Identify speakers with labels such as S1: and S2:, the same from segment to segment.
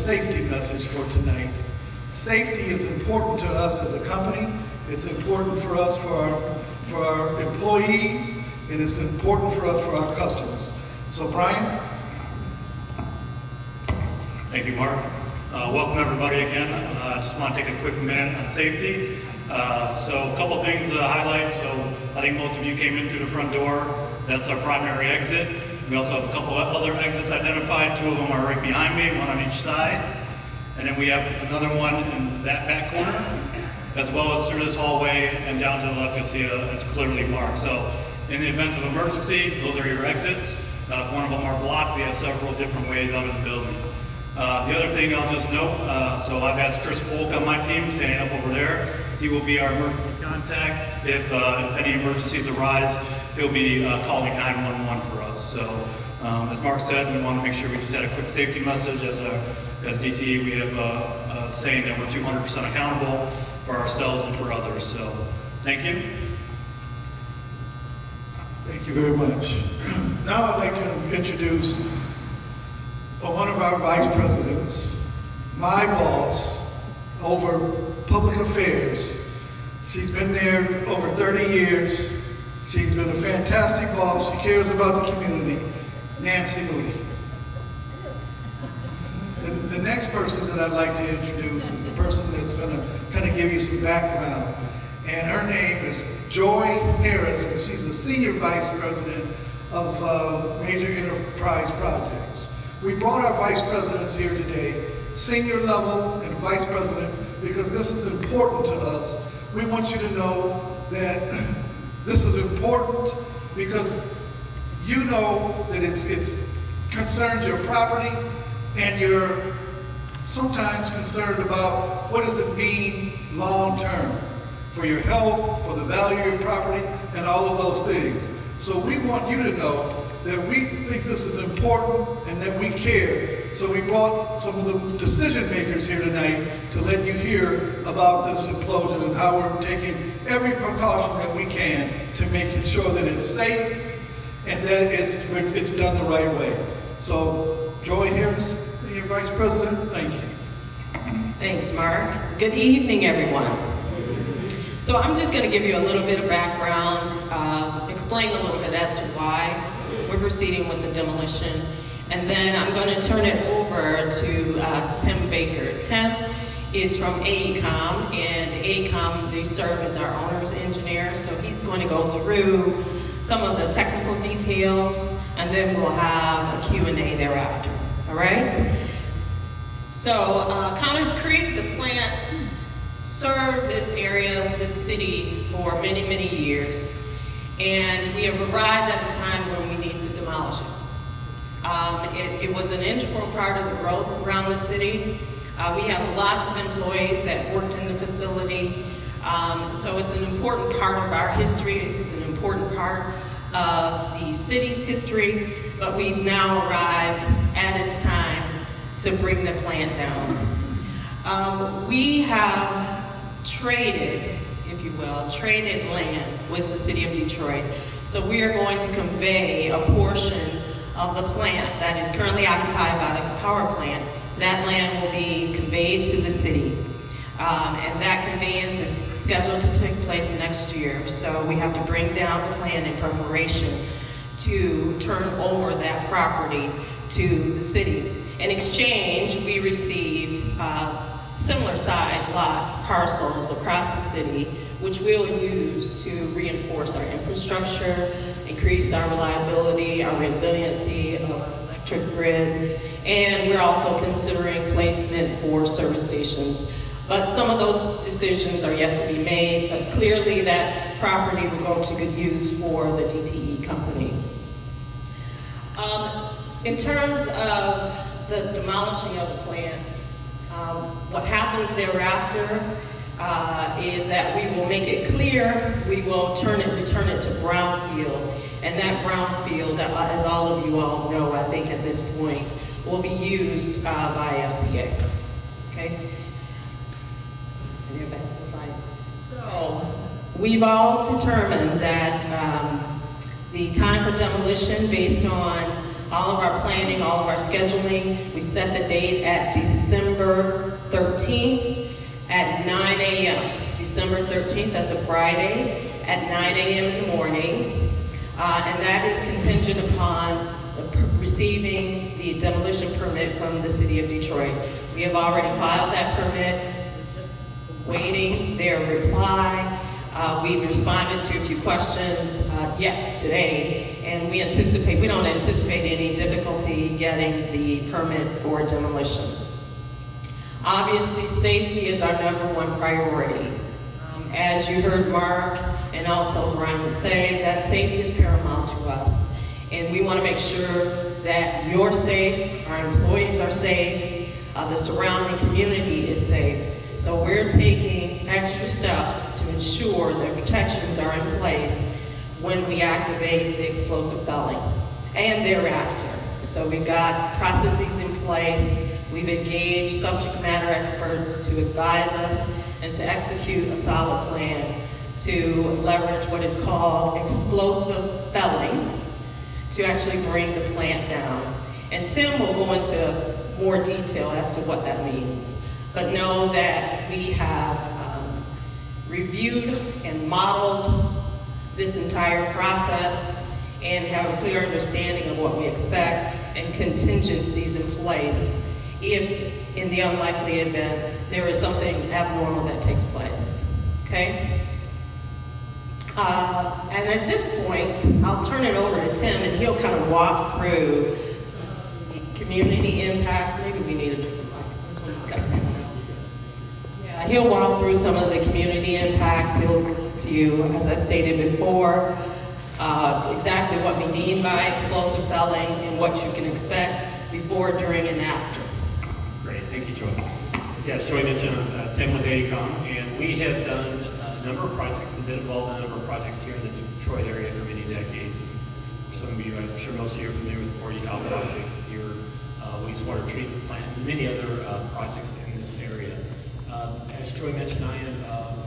S1: safety message for tonight. Safety is important to us as a company. It's important for us, for our employees, and it's important for us, for our customers. So Brian?
S2: Thank you, Mark. Welcome everybody again. I just want to take a quick minute on safety. So a couple things to highlight. So I think most of you came in through the front door. That's our primary exit. We also have a couple of other exits identified. Two of them are right behind me, one on each side. And then we have another one in that back corner, as well as through this hallway and down to the left you'll see it's clearly marked. So in the event of emergency, those are your exits. If one of them are blocked, we have several different ways out of the building. The other thing I'll just note, so I've asked Chris Polk on my team, standing up over there. He will be our emergency contact. If any emergencies arise, he'll be calling 911 for us. So as Mark said, we want to make sure we just had a quick safety message. As DTE, we have a saying that we're 200% accountable for ourselves and for others. So thank you.
S1: Thank you very much. Now I'd like to introduce one of our vice presidents, my boss over public affairs. She's been there over 30 years. She's been a fantastic boss. She cares about the community. Nancy Lee. The next person that I'd like to introduce is the person that's going to kind of give you some background. And her name is Joy Harris, and she's the Senior Vice President of Major Enterprise Projects. We brought our Vice Presidents here today, senior level and Vice President, because this is important to us. We want you to know that this is important because you know that it concerns your property, and you're sometimes concerned about what does it mean long term for your health, for the value of your property, and all of those things. So we want you to know that we think this is important and that we care. So we brought some of the decision makers here tonight to let you hear about this implosion and how we're taking every precaution that we can to make sure that it's safe and that it's done the right way. So Joy Harris, Senior Vice President, thank you.
S3: Thanks, Mark. Good evening, everyone. So I'm just going to give you a little bit of background, explain a little bit as to why we're proceeding with the demolition, and then I'm going to turn it over to Tim Baker. Tim is from AECOM, and AECOM, they serve as our owner's engineer, so he's going to go through some of the technical details, and then we'll have a Q&A thereafter, all right? So Connors Creek, the plant, served this area, this city, for many, many years. And we have arrived at the time when we need to demolish it. It was an integral part of the growth around the city. We have lots of employees that worked in the facility. So it's an important part of our history. It's an important part of the city's history. But we've now arrived at its time to bring the plant down. We have traded, if you will, traded land with the city of Detroit. So we are going to convey a portion of the plant that is currently occupied by the power plant. That land will be conveyed to the city. And that conveyance is scheduled to take place next year. So we have to bring down the plan in preparation to turn over that property to the city. In exchange, we received similar sized lots, parcels across the city, which we'll use to reinforce our infrastructure, increase our reliability, our resiliency of our electric grid, and we're also considering placement for service stations. But some of those decisions are yet to be made, but clearly that property will go to good use for the DTE company. In terms of the demolishing of the plant, what happens thereafter is that we will make it clear, we will return it to brownfield, and that brownfield, as all of you all know, I think at this point, will be used by FCA. Okay? So we've all determined that the time for demolition, based on all of our planning, all of our scheduling. We set the date at December 13th at 9 a.m. December 13th, that's a Friday, at 9 a.m. in the morning. And that is contingent upon receiving the demolition permit from the city of Detroit. We have already filed that permit, waiting their reply. We've responded to a few questions yet today, and we don't anticipate any difficulty getting the permit for demolition. Obviously, safety is our #1 priority. As you heard Mark and also Brian say, that safety is paramount to us. And we want to make sure that you're safe, our employees are safe, the surrounding community is safe. So we're taking extra steps to ensure that protections are in place when we activate the explosive felling and thereafter. So we've got processes in place. We've engaged subject matter experts to advise us and to execute a solid plan to leverage what is called explosive felling to actually bring the plant down. And Tim will go into more detail as to what that means. But know that we have reviewed and modeled this entire process and have a clear understanding of what we expect and contingencies in place if, in the unlikely event, there is something abnormal that takes place, okay? And at this point, I'll turn it over to Tim, and he'll kind of walk through community impacts. Maybe we need a different mic. Yeah, he'll walk through some of the community impacts. He'll to you, as I stated before, exactly what we mean by explosive felling and what you can expect before, during, and after.
S4: Great, thank you, Joy. Yes, Joy mentioned Tim with AECOM, and we have done a number of projects and been involved in a number of projects here in the Detroit area for many decades. Some of you, I'm sure most of you are familiar with the 40 Hour project, your wastewater treatment plant, and many other projects in this area. As Joy mentioned, I am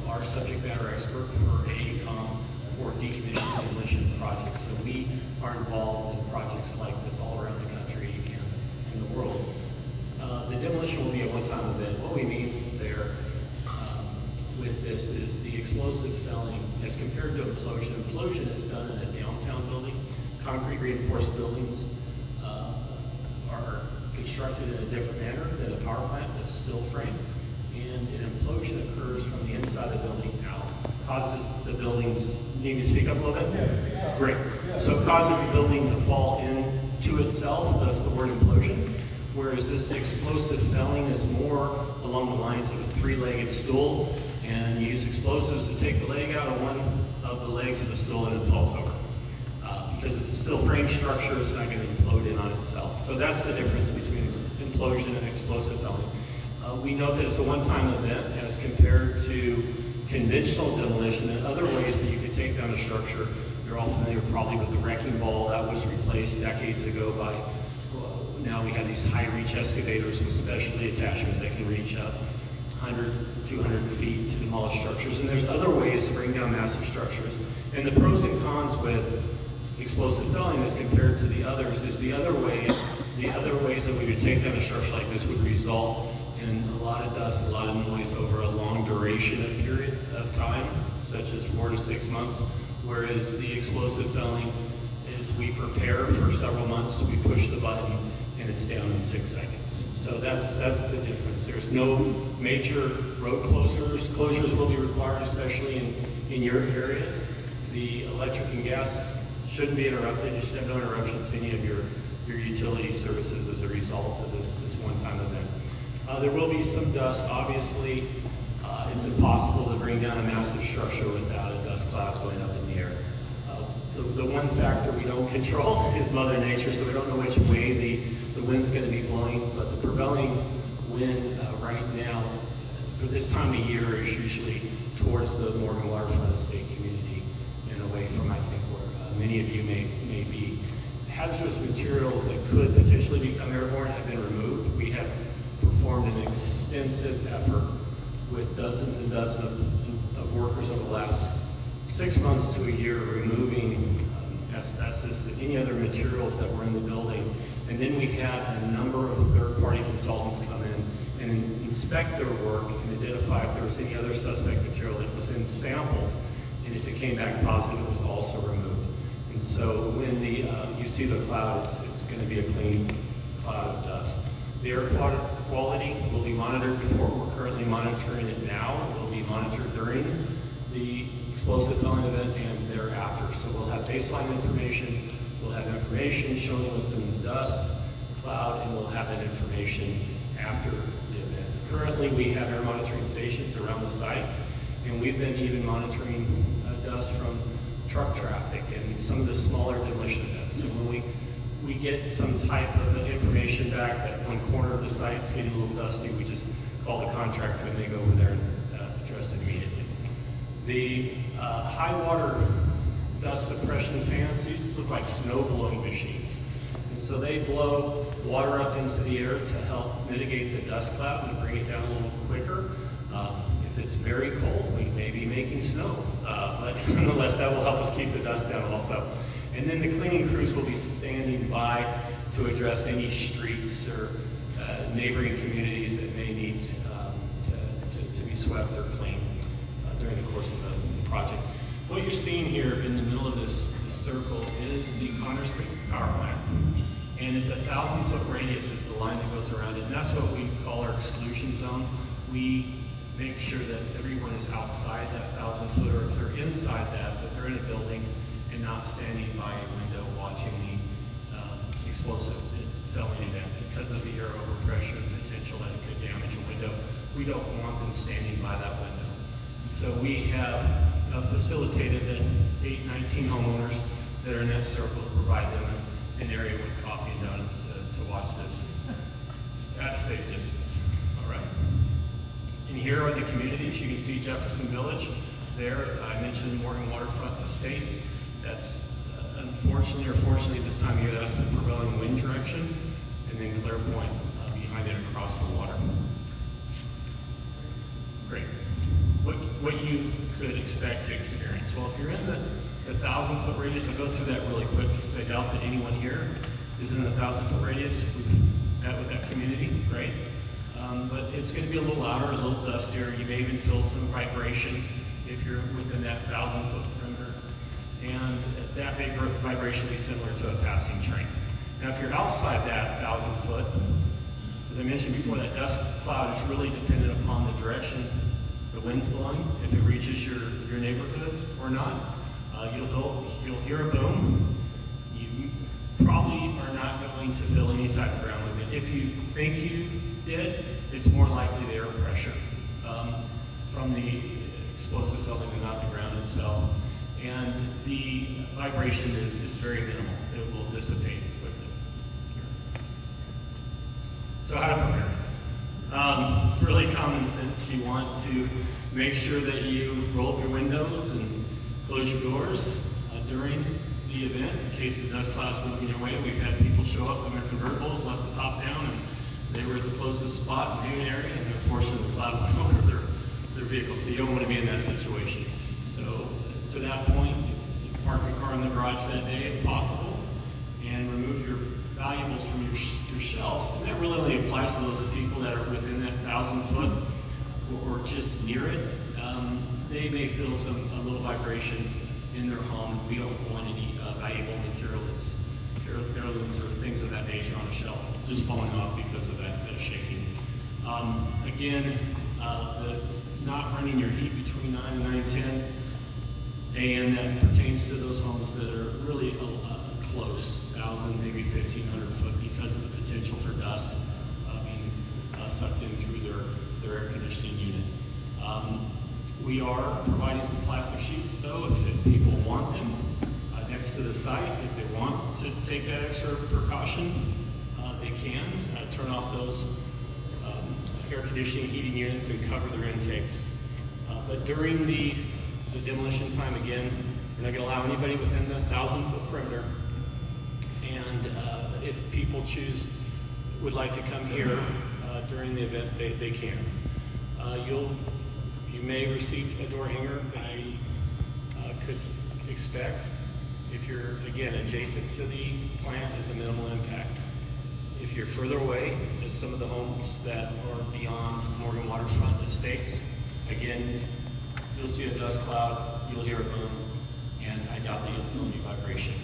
S4: our subject matter expert for AECOM for decommissioning and demolition projects. So we are involved in projects like this all around the country and in the world. The demolition will be a one-time event. What we mean there with this is the explosive felling as compared to implosion. Implosion is done in a downtown building. Concrete reinforced buildings are constructed in a different manner than a power plant that's steel frame. And an implosion occurs from the inside of the building out. Causes the buildings, need me to speak up a little bit?
S1: Yes.
S4: Great. So it causes the building to fall into itself, thus the word implosion. Whereas this explosive felling is more along the lines of a three-legged stool, and you use explosives to take the leg out of one of the legs of the stool and it falls over. Because it's a steel frame structure, it's not going to implode in on itself. So that's the difference between implosion and explosive felling. We know that it's a one-time event as compared to conventional demolition and other ways that you could take down a structure. You're all familiar probably with the wrecking ball that was replaced decades ago by, now we have these high-reach excavators with specialty attachments that can reach up 100, 200 feet to demolish structures. And there's other ways to bring down massive structures. And the pros and cons with explosive felling as compared to the others is the other ways that we would take down a structure like this would result in a lot of dust, a lot of noise over a long duration of period of time, such as 4 to 6 months, whereas the explosive felling is we prepare for several months, we push the button, and it's down in 6 seconds. So that's the difference. There's no major road closures. Closures will be required, especially in your areas. The electric and gas shouldn't be interrupted. You should have no interruption to any of your utility services as a result of this one-time event. There will be some dust. Obviously, it's impossible to bring down a massive structure without a dust cloud going up in the air. The one factor we don't control is Mother Nature, so we don't know which way the wind's going to be blowing, but the prevailing wind right now for this time of year is usually towards the Morgan waterfront state community and away from, I think, where many of you may be. Hazardous materials that could potentially become airborne have been removed. We have performed an extensive effort with dozens and dozens of workers over the last 6 months to a year removing asbestos and any other materials that were in the building And then we had a number of third-party consultants come in and inspect their work and identify if there was any other suspect material that was in sample. And if it came back positive, it was also removed. And so when you see the cloud, it's going to be a clean cloud of dust. The air quality will be monitored before. We're currently monitoring it now. It will be monitored during the explosive filling event and thereafter. So we'll have baseline information. We'll have information showing what's in the dust cloud, and we'll have that information after the event. Currently, we have air monitoring stations around the site, and we've been even monitoring dust from truck traffic and some of the smaller demolition events. So when we get some type of information back that one corner of the site is getting a little dusty, we just call the contractor and they go over there and address it immediately. The high water dust suppression fans, these look like snow blowing machines. And so they blow water up into the air to help mitigate the dust cloud and bring it down a little quicker. If it's very cold, we may be making snow, but nonetheless, that will help us keep the dust down also. And then the cleaning crews will be standing by to address any streets or neighboring communities that may need to be swept or cleaned during the course of the project. What you're seeing here in the middle of this circle is the Connors Creek Power Plant. And it's a 1,000-foot radius is the line that goes around it. And that's what we call our exclusion zone. We make sure that everyone is outside that 1,000-foot, or if they're inside that, but they're in a building and not standing by a window watching the explosive filling event because of the air overpressure and potential that it could damage a window. We don't want them standing by that window. So we have facilitated that 19 homeowners that are in that circle to provide them an area with coffee and donuts to watch this. That's safe distance. All right. And here are the communities. You can see Jefferson Village there. I mentioned Morgan Waterfront Estate. That's unfortunately or fortunately this time of year, that's the prevailing wind direction. And then Claire Point behind it across the water. Great. What you could expect to experience. Well, if you're in the 1,000-foot radius, I'll go through that really quick because I doubt that anyone here is in the 1,000-foot radius. We've met with that community, great. But it's going to be a little louder, a little dustier. You may even feel some vibration if you're within that 1,000-foot perimeter. And that vibration will be similar to a passing train. Now, if you're outside that 1,000-foot, as I mentioned before, that dust cloud is really dependent upon the direction the wind's blowing, if it reaches your neighborhood or not. You'll hear a boom. You probably are not going to feel any type of ground movement. If you think you did, it's more likely the air pressure from the explosive filling and not the ground itself. And the vibration is very minimal. It will dissipate quickly. So how to prepare? Really common sense. You want to make sure that you roll up your windows and close your doors during the event in case the dust cloud's moving your way. We've had people show up in their convertibles, left the top down, and they were at the closest spot in the viewing area, and unfortunately the cloud went over their vehicle. So you don't want to be in that situation. So to that point, you park your car in the garage that day if possible, and remove your valuables from your shelves. And that really only applies to those people that are within that 1,000-foot or just near it. They may feel a little vibration in their home. We don't want any valuable material that's heirlooms or things of that nature on a shelf just falling off because of that shaking. Again, not running your heat between 9 and 9:10 a.m. that pertains to those homes that are really close, 1,000, maybe 1,500 foot, because of the potential for dust being sucked in through their air conditioning unit. We are providing some plastic sheets, though, if people want them next to the site. If they want to take that extra precaution, they can turn off those air conditioning heating units and cover their intakes. But during the demolition time, again, we're not going to allow anybody within the 1,000-foot perimeter. And if people would like to come here during the event, they can. You may receive a door hanger. I could expect, if you're, again, adjacent to the plant, is a minimal impact. If you're further away, there's some of the homes that are beyond Morgan Waterfront Estates. Again, you'll see a dust cloud, you'll hear a boom, and I doubt that you'll feel any vibration.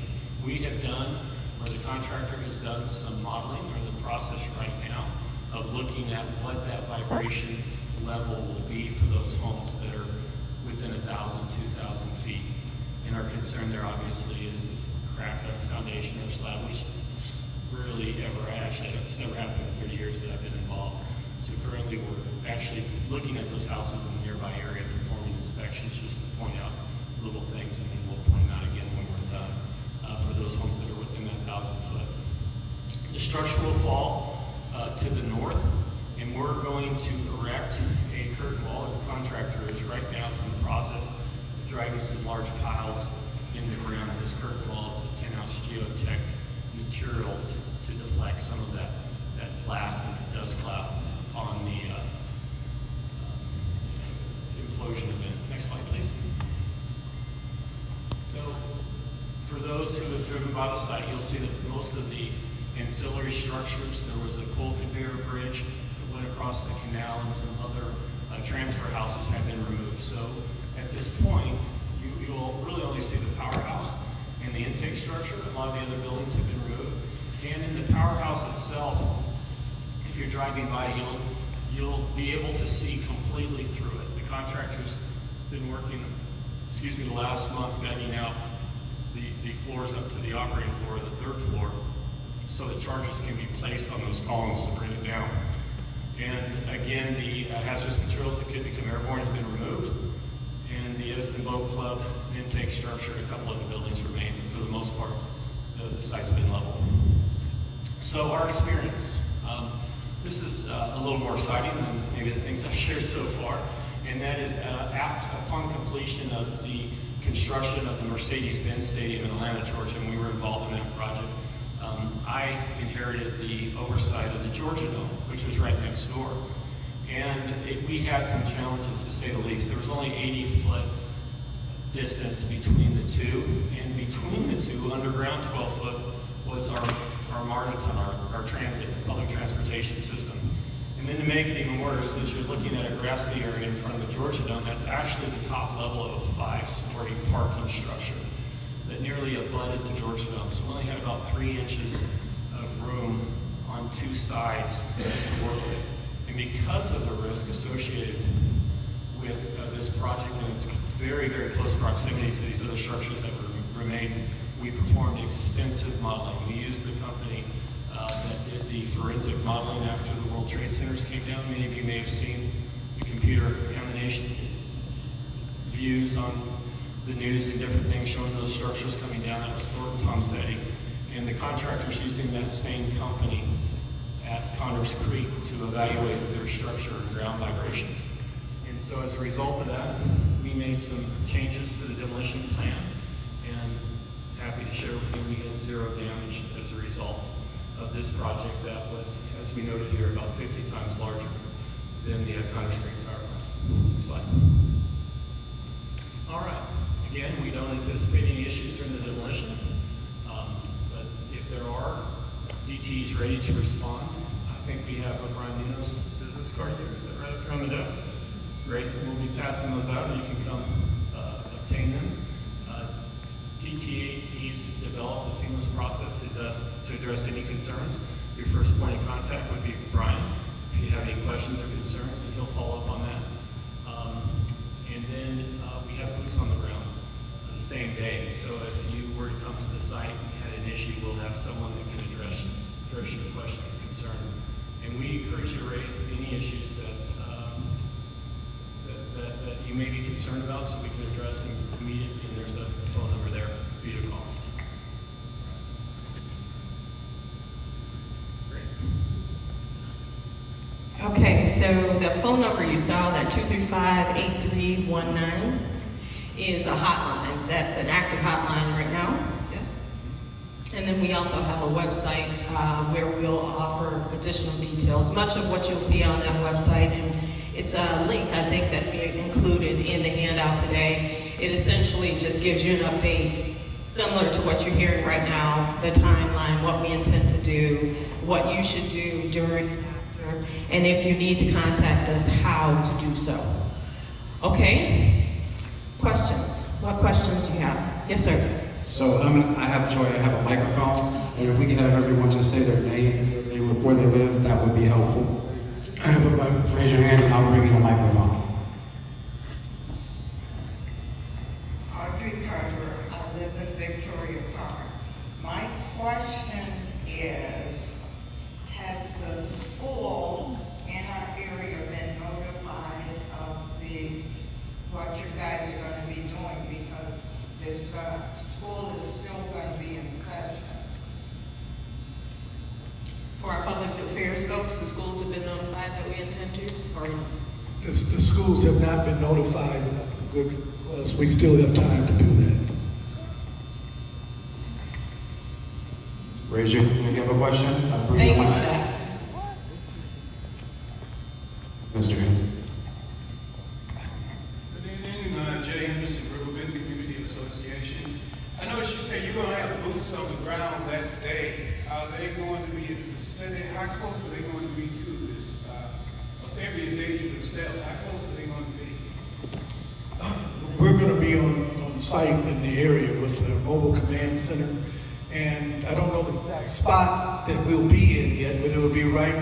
S4: We have done, or the contractor has done some modeling, or the process right now, of looking at what that vibration level will be for those homes that are within 1,000, 2,000 feet. And our concern there obviously is cracked up foundation or slab, which rarely ever, actually, it's never happened in 30 years that I've been involved. So currently we're actually looking at those houses in the nearby area, performing inspections just to point out little things, and then we'll point out again when we're done for those homes that are within that 1,000 foot. The structure will fall to the north, and we're going to erect a curtain wall. The contractor is right now in the process of driving some large piles in the ground. This curtain wall is a 10-ounce geotech material to deflect some of that blast and dust cloud on the implosion event. Next slide, please. So, for those who have driven by the site, you'll see that most of the ancillary structures, there was a coal conveyor bridge that went across the canal, and some other transfer houses have been removed. So, at this point, you'll really only see the powerhouse and the intake structure. A lot of the other buildings have been removed. And in the powerhouse itself, if you're driving by, you'll be able to see completely through it. The contractor's been working, the last month bedding out the floors up to the operating floor, the third floor, so that charges can be placed on those columns to bring it down. And again, the hazardous materials that could become airborne has been removed. And the Edison Boat Club intake structure, a couple of the buildings remain, but for the most part, the site's been leveled. So our experience, this is a little more exciting than maybe the things I've shared so far, and that is upon completion of the construction of the Mercedes-Benz Stadium in Atlanta, Georgia, and we were involved in that project. I inherited the oversight of the Georgia Dome, which was right next door. And we had some challenges, to say the least. There was only 80-foot distance between the two, and between the two, underground 12-foot, was our Martaton, our transit, public transportation system. And then to make it even worse, as you're looking at a grassy area in front of the Georgia Dome, that's actually the top level of a 5-story parking structure that nearly abutted the Georgia Dome. So we only had about 3 inches of room on 2 sides to work with. And because of the risk associated with this project and its very, very close proximity to these other structures that remain, we performed extensive modeling. We used the company that did the forensic modeling after the World Trade Centers came down. Many of you may have seen the computer contamination views on the news and different things showing those structures coming down. That was Thornton Tomsetti. And the contractors using that same company at Connors Creek to evaluate their structure and ground vibrations. And so as a result of that, we made some changes to the demolition plan, and happy to share with you we had 0 damage as a result of this project that was, as we noted here, about 50 times larger than the Connors Creek power plant. Slide. All right. Again, we don't anticipate any issues during the demolition, but if there are, DTE is ready to respond. I think we have Brian Nino's business card here. Is that right up here on the desk? Great. We'll be passing those out, and you can come obtain them. DTE's developed a seamless process to address any concerns. Your first point of contact would be Brian. If you have any questions or concerns, he'll follow up on that. And then we have boots on the ground the same day. So if you were to come to the site and you had an issue, we'll have someone that can address your question or concern. And we encourage you to raise any issues that you may be concerned about, so we can address them immediately. And there's a phone number there for you to call. Great.
S3: Okay, so the phone number you saw, that 235-8319, is a hotline. That's an active hotline right now. Yes. And then we also have a website where we'll offer additional details. Much of what you'll see on that website, and it's a link, I think, that we included in the handout today. It essentially just gives you an update similar to what you're hearing right now, the timeline, what we intend to do, what you should do during and after, and if you need to contact us, how to do so. Okay? Questions? What questions do you have? Yes, sir.
S5: So I have Joy, I have a microphone, and if we can have everyone just say their name, where they live, that would be helpful. Raise your hands and I'll bring you a microphone.
S6: I live in Victoria Park. My question is, has the school in our area been notified of what you guys are going to be doing? Because school is still going to be in session.
S3: For our public affairs folks, the schools have been notified that we intend to, or no?
S1: The schools have not been notified, and that's good, because we still have time to do that.
S5: Raise your hand if you have a question. I'll bring
S3: Thank
S5: you
S3: you
S5: a
S3: for
S5: mic.
S3: that.
S5: Mr. Henry.
S7: Good evening, Jay Henderson, Riverbend Community Association. I noticed you said you're going to have boots on the ground that day. Are they going to be in the vicinity? How close are they going to be to this? Or say they endanger themselves, how close are they going to be?
S1: We're going to be on site in the area with the mobile command center, and I don't know the exact spot that we'll be in yet, but it will be right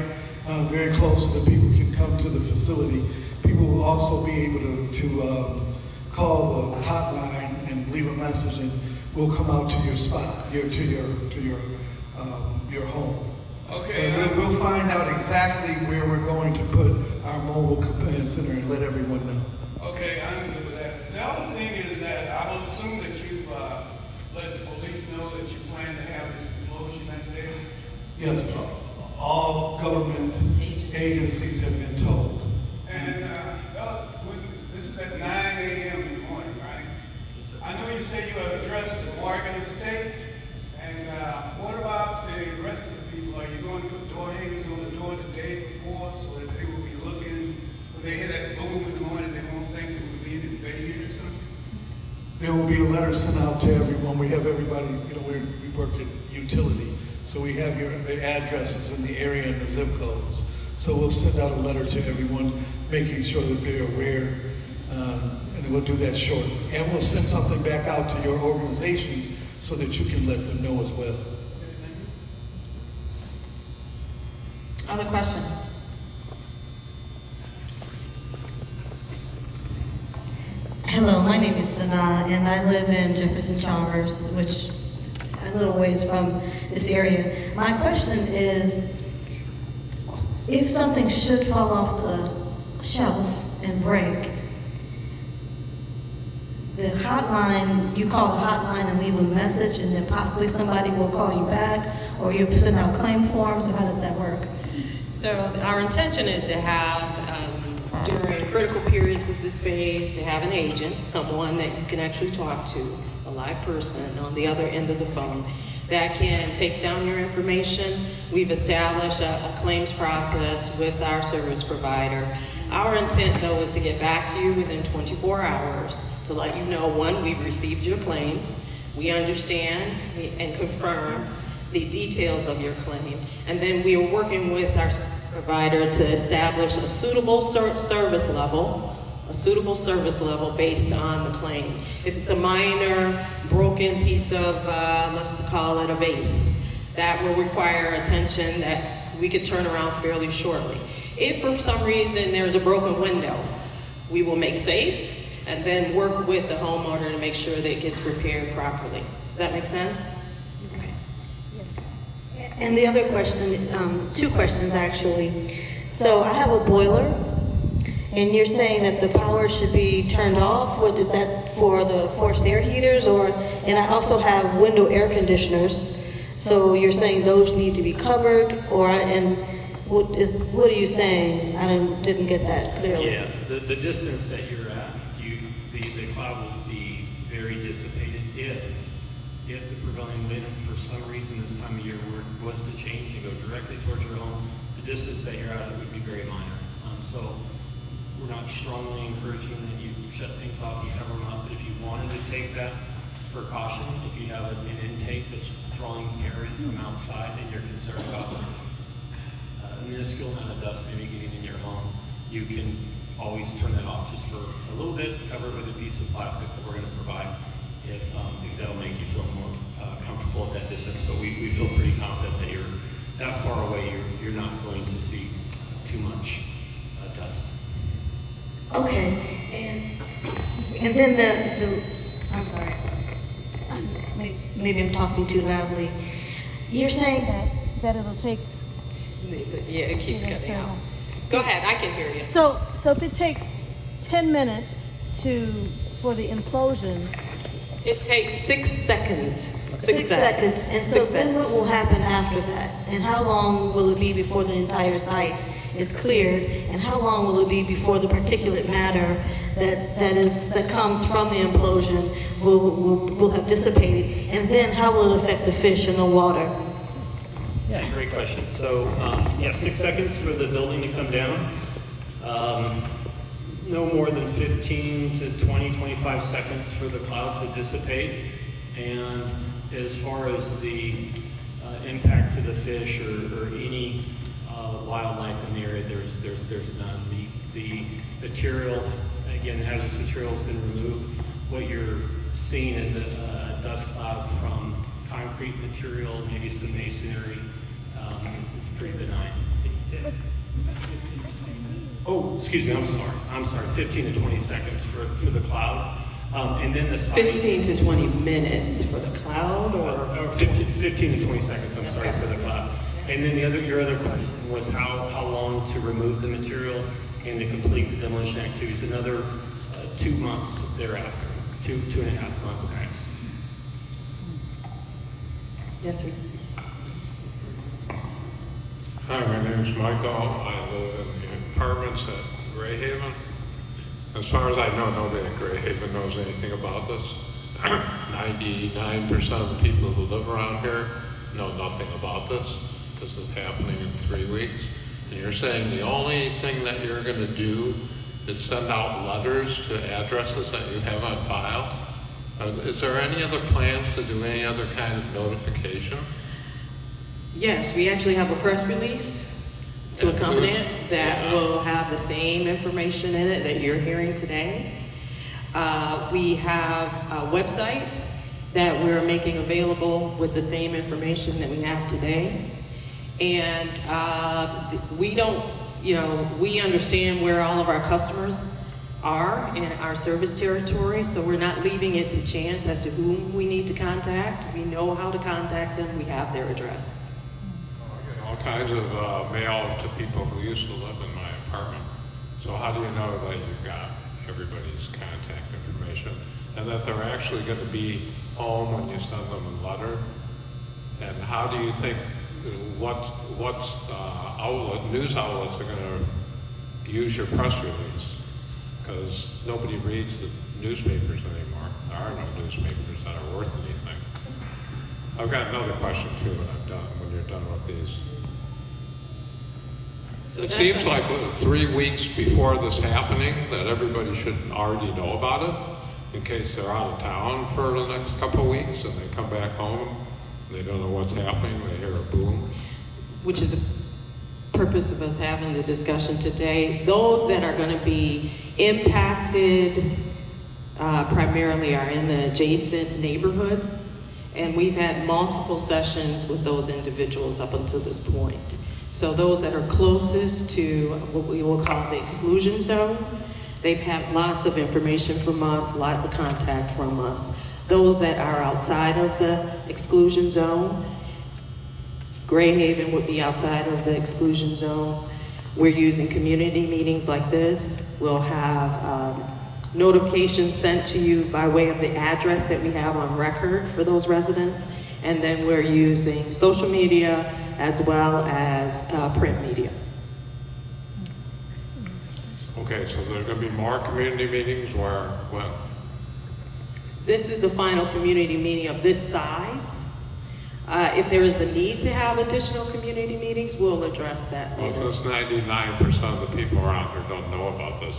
S1: very close so that people can come to the facility. People will also be able to call the hotline and leave a message, and we'll come out to your spot, to your home.
S7: Okay.
S1: And we'll find out exactly where we're going to put our mobile command center and let everyone know.
S7: Okay, I'm good with that. The other thing is that I would assume that you've let the police know that you plan to have this explosion that day.
S1: Yes, all government agencies have been told.
S7: And this is at 9 a.m. in the morning, right? I know you say you have addressed the Morgan Estate, and what about the rest of the people? Are you going to put door hangers on the door the day before so that they will be looking, when they hear that boom in the morning, they won't think it would be an invasion or something?
S1: There will be a letter sent out to everyone. We have everybody, we work at utility, so we have the addresses in the area and the zip codes. So we'll send out a letter to everyone, making sure that they're aware, and we'll do that shortly. And we'll send something back out to your organizations so that you can let them know as well.
S3: Other questions?
S8: Hello, my name is Sana, and I live in Jefferson Chalmers, which a little ways from this area. My question is, if something should fall off the shelf and break, the hotline, you call the hotline and leave a message, and then possibly somebody will call you back, or you send out claim forms, or how does that work?
S3: So our intention is to have, during critical periods of this phase, to have an agent, someone that you can actually talk to, a live person on the other end of the phone, that can take down your information. We've established a claims process with our service provider. Our intent, though, is to get back to you within 24 hours to let you know, one, we've received your claim, we understand and confirm the details of your claim, and then we are working with our service provider to establish a suitable service level based on the claim. If it's a minor broken piece of, let's call it a vase, that will require attention that we could turn around fairly shortly. If for some reason there's a broken window, we will make safe and then work with the homeowner to make sure that it gets repaired properly. Does that make sense? Okay.
S8: And the other question, two questions actually. So I have a boiler, and you're saying that the power should be turned off. What is that for, the forced air heaters, or? And I also have window air conditioners. So you're saying those need to be covered, or? And what are you saying? I didn't get that clearly.
S4: Yeah, the distance that you're at, the cloud will be very dissipated if the prevailing wind for some reason this time of year was to change and go directly towards your home. The distance that you're at would be very minor. So we're not strongly encouraging that you shut things off and cover them up. But if you wanted to take that for caution. If you have an intake that's drawing air in from outside and you're concerned about a minuscule amount of dust maybe getting in your home, you can always turn that off just for a little bit, cover it with a piece of plastic that we're going to provide if that'll make you feel more comfortable at that distance. But we feel pretty confident that you're that far away, you're not going to see too much dust.
S8: Okay, and then I'm sorry, maybe I'm talking too loudly. You're saying
S9: that it'll take.
S3: Yeah, it keeps cutting out. Go ahead, I can hear you.
S9: So if it takes 10 minutes for the implosion.
S3: It takes 6 seconds.
S8: 6 seconds. And so then what will happen after that? And how long will it be before the entire site is cleared? And how long will it be before the particulate matter that comes from the implosion will have dissipated? And then how will it affect the fish in the water?
S4: Yeah, great question. So, 6 seconds for the building to come down. No more than 15 to 20, 25 seconds for the clouds to dissipate. And as far as the impact to the fish or any wildlife in the area, there's none. The material, again, hazardous material has been removed. What you're seeing is a dust cloud from concrete material, maybe some masonry. It's pretty benign. Oh, excuse me, I'm sorry, 15 to 20 seconds for the cloud. And then the site,
S3: 15 to 20 minutes for the cloud, or
S4: 15 to 20 seconds, I'm sorry, for the cloud. And then your other question was how long to remove the material and to complete the demolition activities. Another 2 months thereafter, 2.5 months max.
S3: Yes, sir.
S10: Hi, my name is Michael. I live in the apartments at Gray Haven. As far as I know, nobody at Gray Haven knows anything about this. 99% of the people who live around here know nothing about this. This is happening in 3 weeks. And you're saying the only thing that you're going to do is send out letters to addresses that you have on file? Is there any other plans to do any other kind of notification?
S3: Yes, we actually have a press release to accompany it that will have the same information in it that you're hearing today. We have a website that we're making available with the same information that we have today. And we don't, we understand where all of our customers are in our service territory, so we're not leaving it to chance as to whom we need to contact. We know how to contact them. We have their address.
S10: All kinds of mail to people who used to live in my apartment. So how do you know that you've got everybody's contact information and that they're actually going to be home when you send them a letter? And how do you think news outlets are going to use your press release? Because nobody reads the newspapers anymore. There are no newspapers that are worth anything. I've got another question too when you're done with these.
S3: So
S10: it seems like 3 weeks before this happening that everybody should already know about it in case they're out of town for the next couple of weeks and they come back home, they don't know what's happening, they hear a boom.
S3: Which is the purpose of us having the discussion today. Those that are going to be impacted primarily are in the adjacent neighborhood, and we've had multiple sessions with those individuals up until this point. So those that are closest to what we will call the exclusion zone, they've had lots of information from us, lots of contact from us. Those that are outside of the exclusion zone, Gray Haven would be outside of the exclusion zone. We're using community meetings like this. We'll have notifications sent to you by way of the address that we have on record for those residents. And then we're using social media as well as print media.
S10: Okay, so there's going to be more community meetings when?
S3: This is the final community meeting of this size. If there is a need to have additional community meetings, we'll address that later.
S10: Well, since 99% of the people around here don't know about this,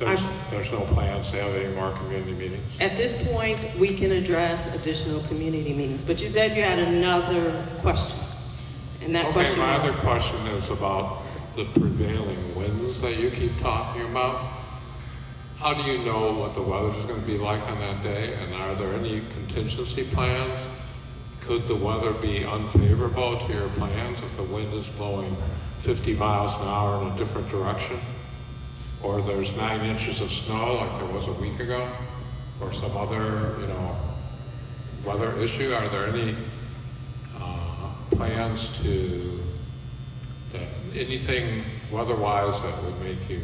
S10: There's no plans to have any more community meetings?
S3: At this point, we can address additional community meetings, but you said you had another question. And that
S10: Okay,
S3: question
S10: my
S3: was-
S10: other question is about the prevailing winds that you keep talking about. How do you know what the weather is going to be like on that day, and are there any contingency plans? Could the weather be unfavorable to your plans if the wind is blowing 50 miles an hour in a different direction? Or there's 9 inches of snow like there was a week ago? Or some other, weather issue? Are there any plans to, anything weather-wise that would make you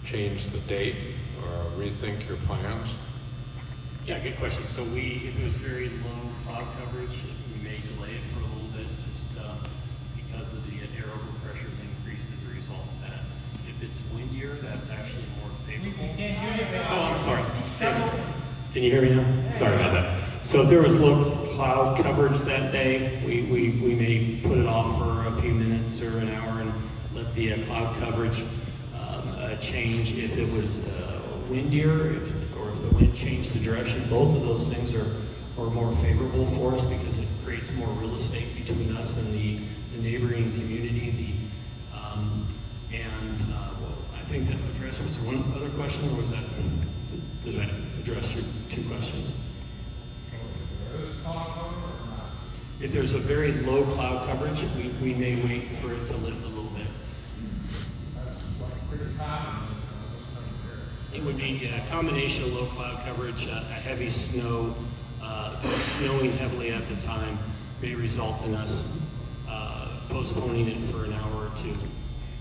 S10: change the date or rethink your plans?
S4: Yeah, good question. So if it was very low cloud coverage, we may delay it for a little bit just because of the air overpressures increase as a result of that. If it's windier, that's actually more favorable. Oh, I'm sorry. Can you hear me now? Sorry about that. So if there was low cloud coverage that day, we may put it off for a few minutes or an hour and let the cloud coverage change. If it was windier, or if the wind changed the direction, both of those things are more favorable for us because it creates more real estate between us and the neighboring community. I think that addresses, was there one other question, or was that, did that address your 2 questions? If there's a very low cloud coverage, we may wait for it to lift a little bit. It would be a combination of low cloud coverage, a heavy snow, snowing heavily at the time may result in us postponing it for an hour or 2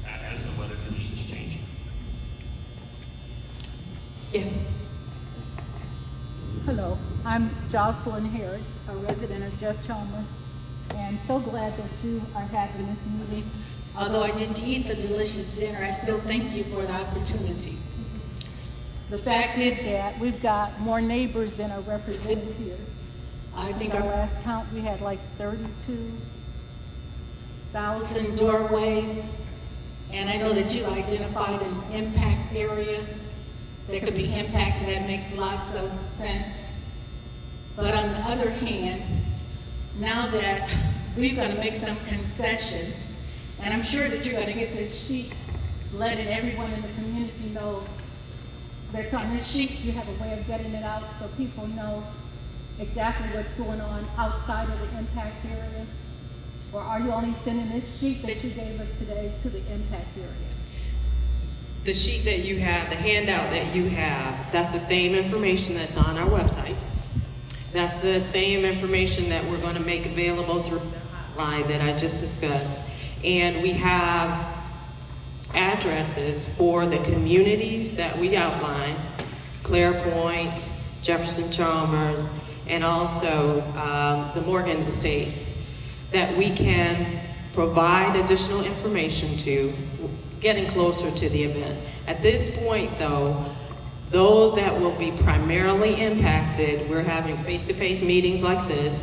S4: as the weather conditions change.
S3: Yes.
S9: Hello, I'm Jocelyn Harris, a resident of Jeff Chalmers, and so glad that you are having this meeting.
S11: Although I didn't eat the delicious dinner, I still thank you for the opportunity.
S9: The fact is that we've got more neighbors than are represented here.
S11: I think
S9: our
S11: our
S9: last count, we had like 32,000
S11: doorways, and I know that you identified an impact area that could be impacted. That makes lots of sense. But on the other hand, now that we're going to make some concessions, and I'm sure that you're going to get this sheet letting everyone in the community know that's on this sheet. You have a way of getting it out so people know exactly what's going on outside of the impact area? Or are you only sending this sheet that you gave us today to the impact area?
S3: The sheet that you have, the handout that you have, that's the same information that's on our website. That's the same information that we're going to make available through the hotline that I just discussed. And we have addresses for the communities that we outlined, Clare Point, Jefferson Chalmers, and also the Morgan Estates, that we can provide additional information to, getting closer to the event. At this point, though, those that will be primarily impacted, we're having face-to-face meetings like this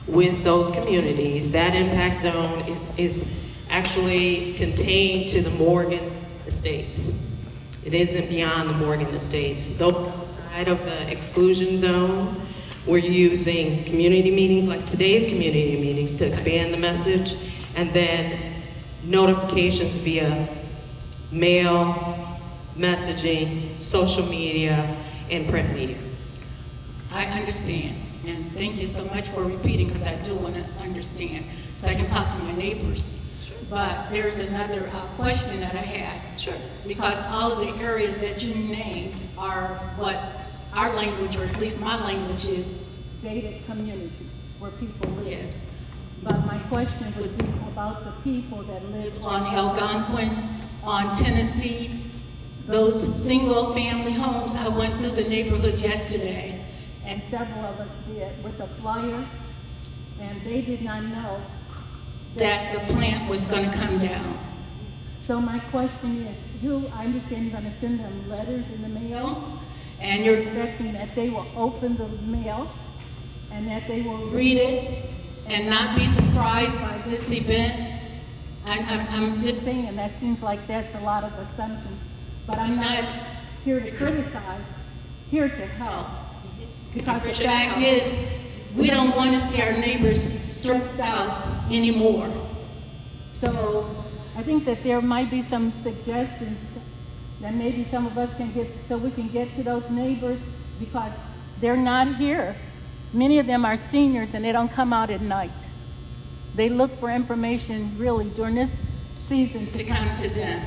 S3: with those communities. That impact zone is actually contained to the Morgan Estates. It isn't beyond the Morgan Estates. Those outside of the exclusion zone, we're using community meetings like today's community meetings to expand the message, and then notifications via mail, messaging, social media, and print media.
S11: I understand, and thank you so much for repeating, because I do want to understand, so I can talk to my neighbors. But there's another question that I had.
S3: Sure.
S11: Because all of the areas that you named are what our language, or at least my language, is
S9: gated communities where people live.
S11: Yes.
S9: But my question would be about the people that live
S11: On Algonquin, on Tennessee, those single family homes. I went through the neighborhood yesterday.
S9: And several of us did with a flyer, and they did not know
S11: that the plant was going to come down.
S9: So my question is, I understand you're going to send them letters in the mail,
S11: and you're
S9: expecting that they will open the mail and that they will
S11: read it and not be surprised by this event. I'm just
S9: saying that seems like that's a lot of assumptions, but
S11: I'm not
S9: here to criticize, here to help. Because the fact
S11: fact is, we don't want to see our neighbors stressed out anymore.
S9: So I think that there might be some suggestions that maybe some of us can get, so we can get to those neighbors, because they're not here. Many of them are seniors and they don't come out at night. They look for information really during this season
S11: To come to them.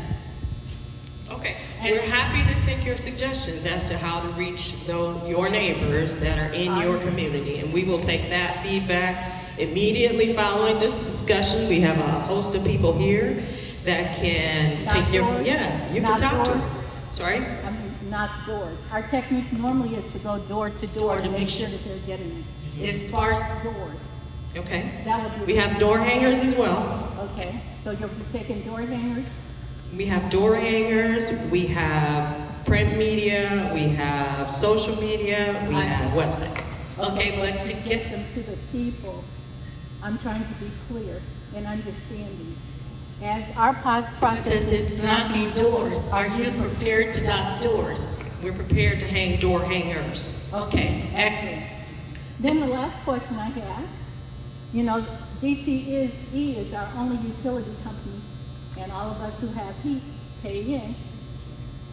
S3: Okay, we're happy to take your suggestions as to how to reach your neighbors that are in your community, and we will take that feedback immediately following this discussion. We have a host of people here that can
S9: Knock
S3: take your,
S9: doors.
S3: you can
S9: Knock
S3: talk to
S9: doors.
S3: them. Sorry?
S9: I mean, knock doors. Our technique normally is to go door to door to make sure that they're getting it.
S11: As far as
S9: Doors.
S3: Okay.
S9: That would be.
S3: We have door hangers as well.
S9: Okay, so you'll be taking door hangers?
S3: We have door hangers, we have print media, we have social media, we have website.
S11: okay, but to get
S9: them to the people, I'm trying to be clear and understanding. As our process is
S11: knocking doors, are you prepared to knock doors?
S3: We're prepared to hang door hangers.
S11: Okay, excellent.
S9: Then the last question I have, you know, DTE is our only utility company, and all of us who have heat pay in.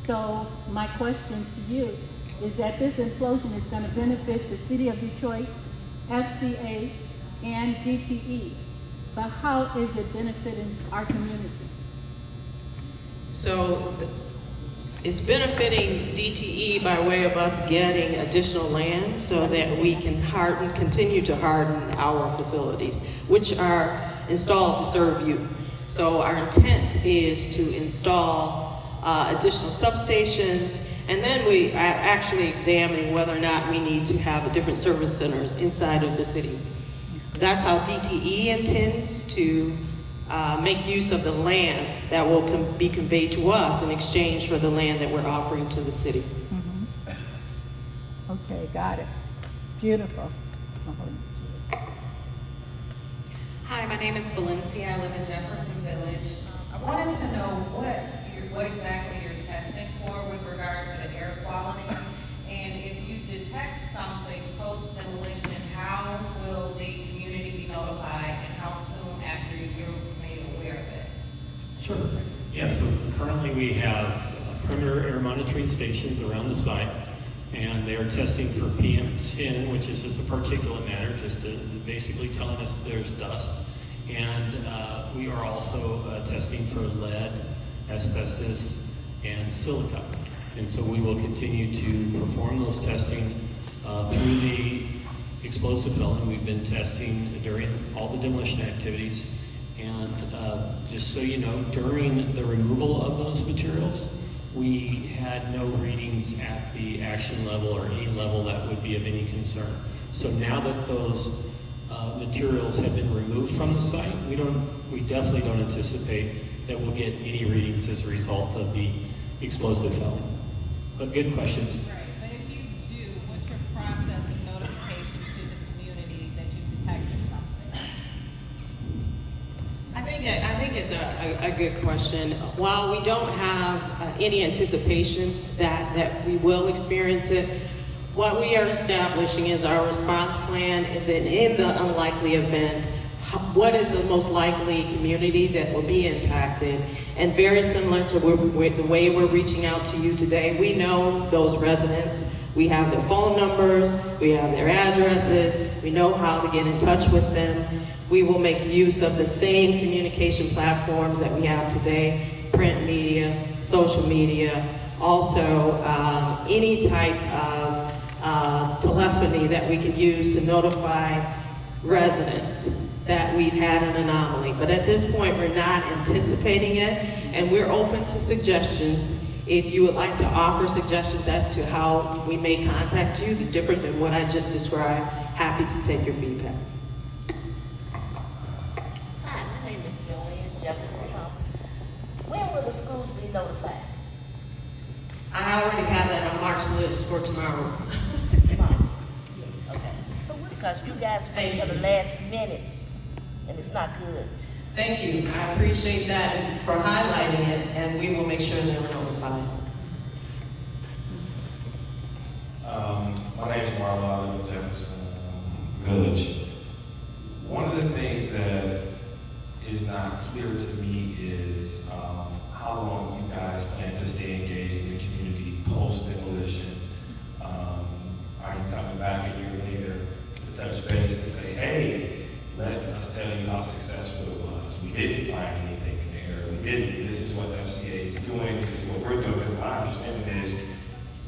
S9: So my question to you is that this implosion is going to benefit the city of Detroit, FCA, and DTE. But how is it benefiting our community?
S3: So it's benefiting DTE by way of us getting additional land so that we can continue to harden our facilities, which are installed to serve you. So our intent is to install additional substations, and then we are actually examining whether or not we need to have different service centers inside of the city. That's how DTE intends to make use of the land that will be conveyed to us in exchange for the land that we're offering to the city.
S9: Okay, got it. Beautiful.
S12: Hi, my name is Valencia. I live in Jefferson Village. I wanted to know what exactly you're testing for with regard to the air quality, and if you detect something post-demolition, how will the community be notified, and how soon after you're made aware of it?
S4: Sure. Yeah, so currently we have perimeter air monitoring stations around the site, and they are testing for PM10, which is just a particulate matter, just basically telling us there's dust. And we are also testing for lead, asbestos, and silica. And so we will continue to perform those testing through the explosive filling. We've been testing during all the demolition activities. And just so you know, during the removal of those materials, we had no readings at the action level or any level that would be of any concern. So now that those materials have been removed from the site, we definitely don't anticipate that we'll get any readings as a result of the explosive filling. But good questions.
S12: Right, but if you do, what's your process of notification to the community that you detected something?
S3: I think it's a good question. While we don't have any anticipation that we will experience it, what we are establishing is our response plan is that in the unlikely event, what is the most likely community that will be impacted? And very similar to the way we're reaching out to you today, we know those residents. We have their phone numbers, we have their addresses, we know how to get in touch with them. We will make use of the same communication platforms that we have today, print media, social media, also any type of telephony that we can use to notify residents that we've had an anomaly. But at this point, we're not anticipating it, and we're open to suggestions. If you would like to offer suggestions as to how we may contact you, different than what I just described, happy to take your feedback.
S13: Hi, my name is Joanne Jefferson Thompson. When will the schools be notified?
S3: I already have that on Mark's list for tomorrow.
S13: Okay. So because you guys wait till the last minute, and it's not good.
S3: Thank you. I appreciate that for highlighting it, and we will make sure they're notified.
S14: My name is Marlon. I live in Jefferson Village. One of the things that is not clear to me is how long you guys plan to stay engaged in the community post-demolition. Are you coming back a year later to touch base and say, hey, let us tell you how successful it was. We didn't find anything there. We didn't. This is what FCA is doing. This is what we're doing. Because my understanding is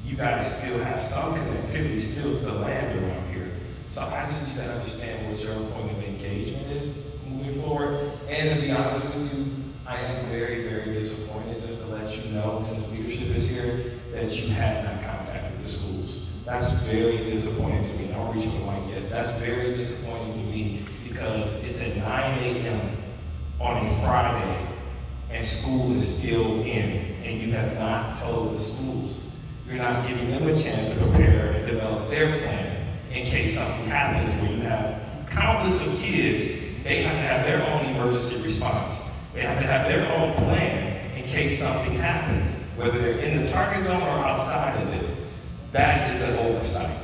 S14: you guys still have some connectivity still to the land around here. So I just need to understand what your point of engagement is moving forward. And to be honest with you, I am very, very disappointed, just to let you know, since leadership is here, that you had not contacted the schools. That's very disappointing to me. I don't reach for the mic yet. That's very disappointing to me because it's at 9 a.m. on a Friday and school is still in, and you have not told the schools. You're not giving them a chance to prepare and develop their plan in case something happens where you have countless of kids. They have to have their own emergency response. They have to have their own plan in case something happens, whether they're in the target zone or outside of it. That is an oversight.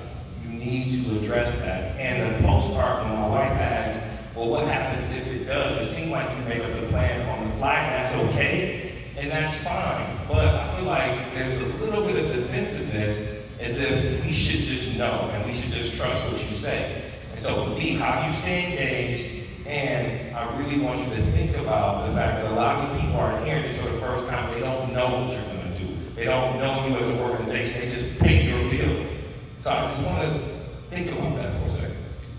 S14: You need to address that. And the postcard when my wife asks, well, what happens if it does? It seems like you make up the plan on the fly, and that's okay, and that's fine. But I feel like there's a little bit of defensiveness as if we should just know and we should just trust what you say. And so B, how you stay engaged, and I really want you to think about the fact that a lot of people are hearing this for the first time. They don't know what you're going to do. They don't know you as an organization. They just pay your bill. So I just want to think about that for a second.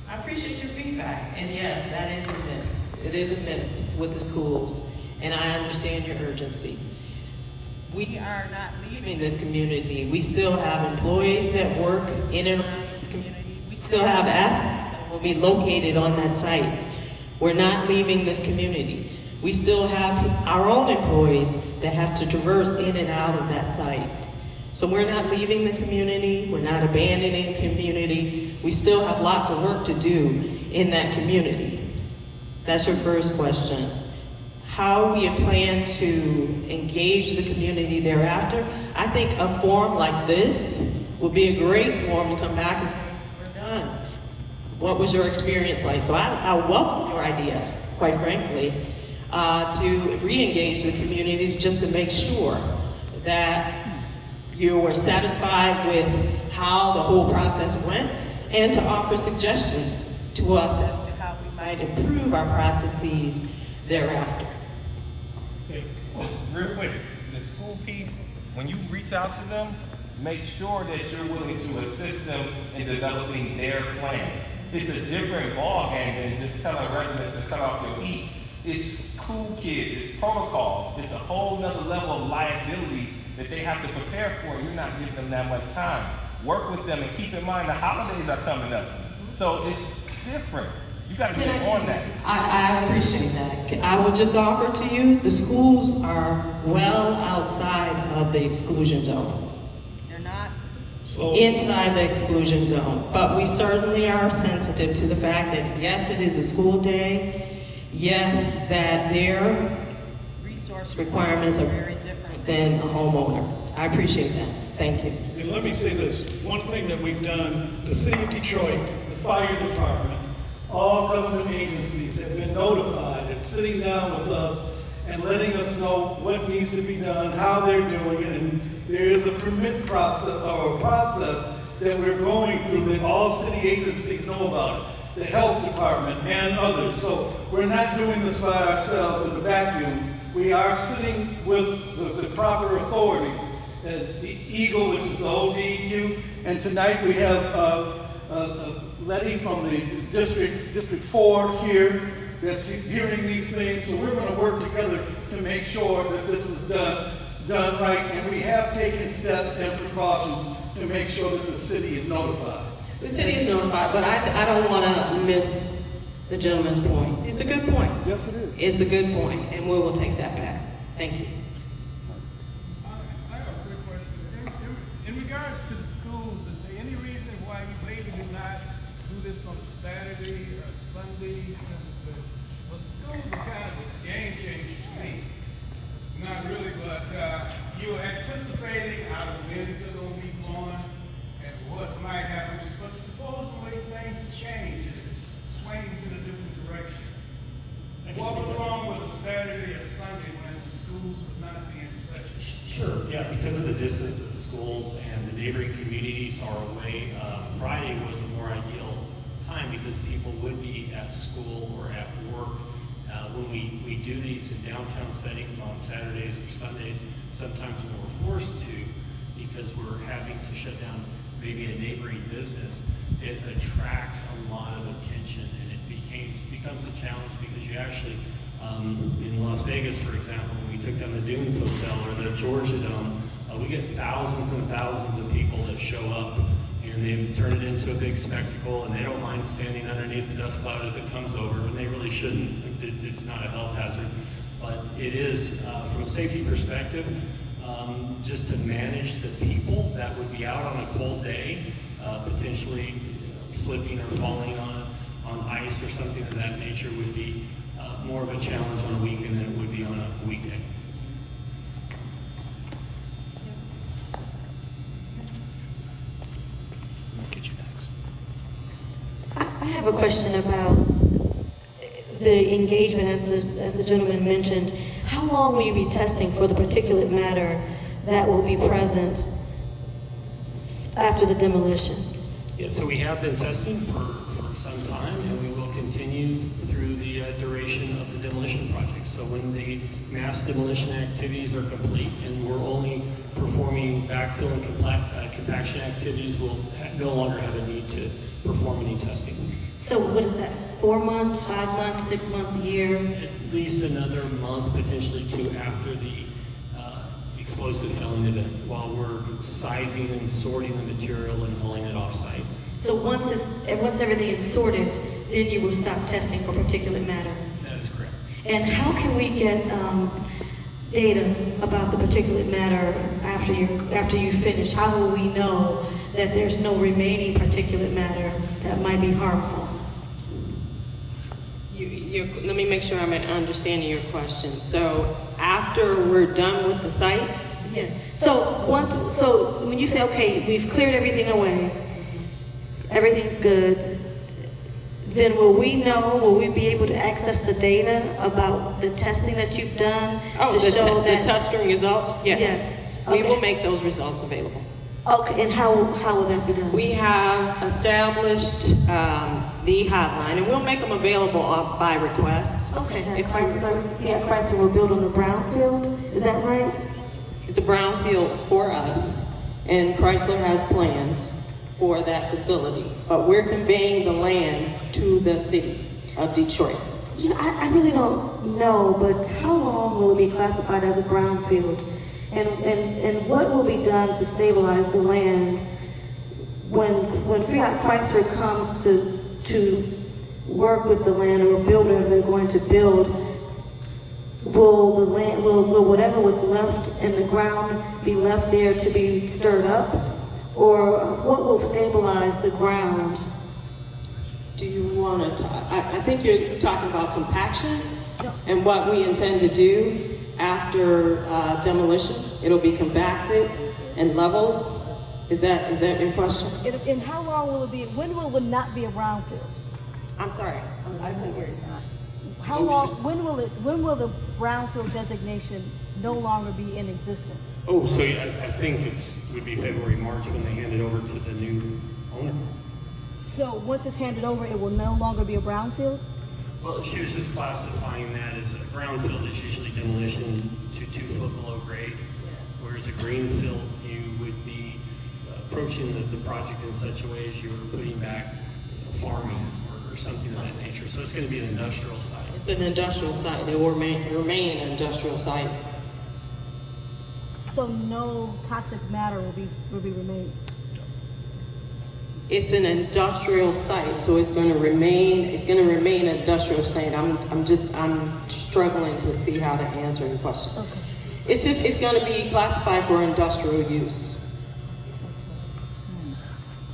S3: I appreciate your feedback, and yes, that is a miss. It is a miss with the schools, and I understand your urgency. We are not leaving this community. We still have employees that work in and around this community. We still have assets that will be located on that site. We're not leaving this community. We still have our own employees that have to traverse in and out of that site. So we're not leaving the community. We're not abandoning the community. We still have lots of work to do in that community. That's your first question. How we plan to engage the community thereafter, I think a forum like this would be a great forum to come back and say, we're done. What was your experience like? So I welcome your idea, quite frankly, to re-engage the community just to make sure that you were satisfied with how the whole process went and to offer suggestions to us as to how we might improve our processes thereafter.
S15: Okay, real quick, the school piece, when you reach out to them, make sure that you're willing to assist them in developing their plan. It's a different ballgame than just telling residents to cut off their heat. It's cool kids, it's protocols, it's a whole nother level of liability that they have to prepare for, and you're not giving them that much time. Work with them and keep in mind the holidays are coming up. So it's different. You gotta get on that.
S3: I appreciate that. I will just offer to you, the schools are well outside of the exclusion zone. They're not inside the exclusion zone. But we certainly are sensitive to the fact that yes, it is a school day. Yes, that their resource requirements are very different than a homeowner. I appreciate that. Thank you.
S1: And let me say this, one thing that we've done, the city of Detroit, the fire department, all government agencies have been notified and sitting down with us and letting us know what needs to be done, how they're doing it, and there is a permit process or a process that we're going through that all city agencies know about it, the health department and others. So we're not doing this by ourselves in a vacuum. We are sitting with the proper authority, the Eagle, which is the whole DEQ, and tonight we have Letty from the District 4 here that's hearing these things. So we're going to work together to make sure that this is done right, and we have taken steps and precautions to make sure that the city is notified.
S3: The city is notified, but I don't want to miss the gentleman's point. It's a good point.
S1: Yes, it is.
S3: It's a good point, and we will take that back. Thank you.
S7: I have a quick question. In regards to the schools, is there any reason why you maybe do not do this on a Saturday or Sunday? Since the schools are kind of a game changer to me. Not really, but you're anticipating how the winds are going to be blowing and what might happen to
S4: because of the distance the schools and the neighboring communities are away, Friday was a more ideal time because people would be at school or at work. When we do these in downtown settings on Saturdays or Sundays, sometimes we're forced to because we're having to shut down maybe a neighboring business. It attracts a lot of attention, and it becomes a challenge because you actually, in Las Vegas, for example, when we took down the Dunes Hotel or the Georgia Dome, we get thousands and thousands of people that show up, and they turn it into a big spectacle, and they don't mind standing underneath the dust cloud as it comes over, and they really shouldn't. It's not a health hazard, but it is, from a safety perspective, just to manage the people that would be out on a cold day, potentially slipping or falling on ice or something of that nature would be more of a challenge on a weekend than it would be on a weekday.
S8: I have a question about the engagement, as the gentleman mentioned. How long will you be testing for the particulate matter that will be present after the demolition?
S4: Yeah, so we have been testing for some time, and we will continue through the duration of the demolition project. So when the mass demolition activities are complete and we're only performing backfill and compaction activities, we'll no longer have a need to perform any testing.
S8: So what is that, 4 months, 5 months, 6 months, a year?
S4: At least another month, potentially 2 after the explosive felling event, while we're sizing and sorting the material and hauling it off-site.
S8: So once everything is sorted, then you will stop testing for particulate matter?
S4: That is correct.
S8: And how can we get data about the particulate matter after you finish? How will we know that there's no remaining particulate matter that might be harmful?
S3: Let me make sure I'm understanding your question. So after we're done with the site?
S8: Yeah. So when you say, okay, we've cleared everything away, everything's good, then will we be able to access the data about the testing that you've done?
S3: Oh,
S8: to
S3: the
S8: show that
S3: testing results? Yes.
S8: Yes.
S3: We
S8: Okay.
S3: will make those results available.
S8: Okay, and how will that be done?
S3: We have established the hotline, and we'll make them available by request.
S8: Okay, Chrysler will build on the brownfield, is that right?
S3: It's a brownfield for us, and Chrysler has plans for that facility. But we're conveying the land to the city of Detroit.
S8: You know, I really don't know, but how long will it be classified as a brownfield? And what will be done to stabilize the land when Fiat Chrysler comes to work with the land or build whatever they're going to build? Will whatever was left in the ground be left there to be stirred up? Or what will stabilize the ground?
S3: Do you want to I think you're talking about compaction and what we intend to do after demolition. It'll be compacted and leveled. Is that your question?
S16: And how long will it be? When will it not be a brownfield?
S3: I'm sorry, I couldn't hear you.
S16: How long? When will the brownfield designation no longer be in existence?
S4: Oh, so I think it would be February, March when they hand it over to the new owner.
S16: So once it's handed over, it will no longer be a brownfield?
S4: Well, she was just classifying that as a brownfield is usually demolition to 2 foot below grade, whereas a greenfield, you would be approaching the project in such a way as you were putting back farming or something of that nature. So it's going to be an industrial site.
S3: It's an industrial site. It will remain an industrial site.
S16: So no toxic matter will be remaining.
S3: It's an industrial site, so it's going to remain an industrial site. I'm struggling to see how to answer your question.
S16: Okay.
S3: It's going to be classified for industrial use.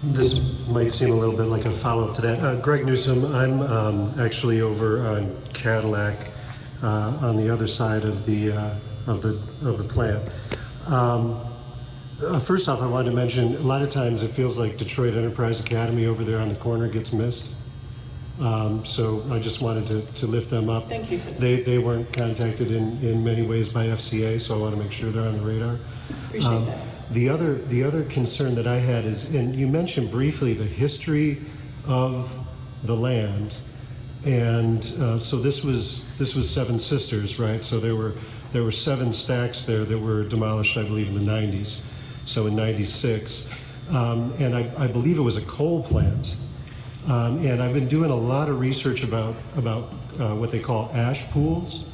S17: This might seem a little bit like a follow-up to that. Greg Newsom, I'm actually over on Cadillac, on the other side of the plant. First off, I wanted to mention, a lot of times it feels like Detroit Enterprise Academy over there on the corner gets missed. So I just wanted to lift them up.
S3: Thank you.
S17: They weren't contacted in many ways by FCA, so I want to make sure they're on the radar.
S3: Appreciate that.
S17: The other concern that I had is, and you mentioned briefly the history of the land, and so this was Seven Sisters, right? So there were 7 stacks there that were demolished, I believe, in the 90s. So in '96, and I believe it was a coal plant. And I've been doing a lot of research about what they call ash pools,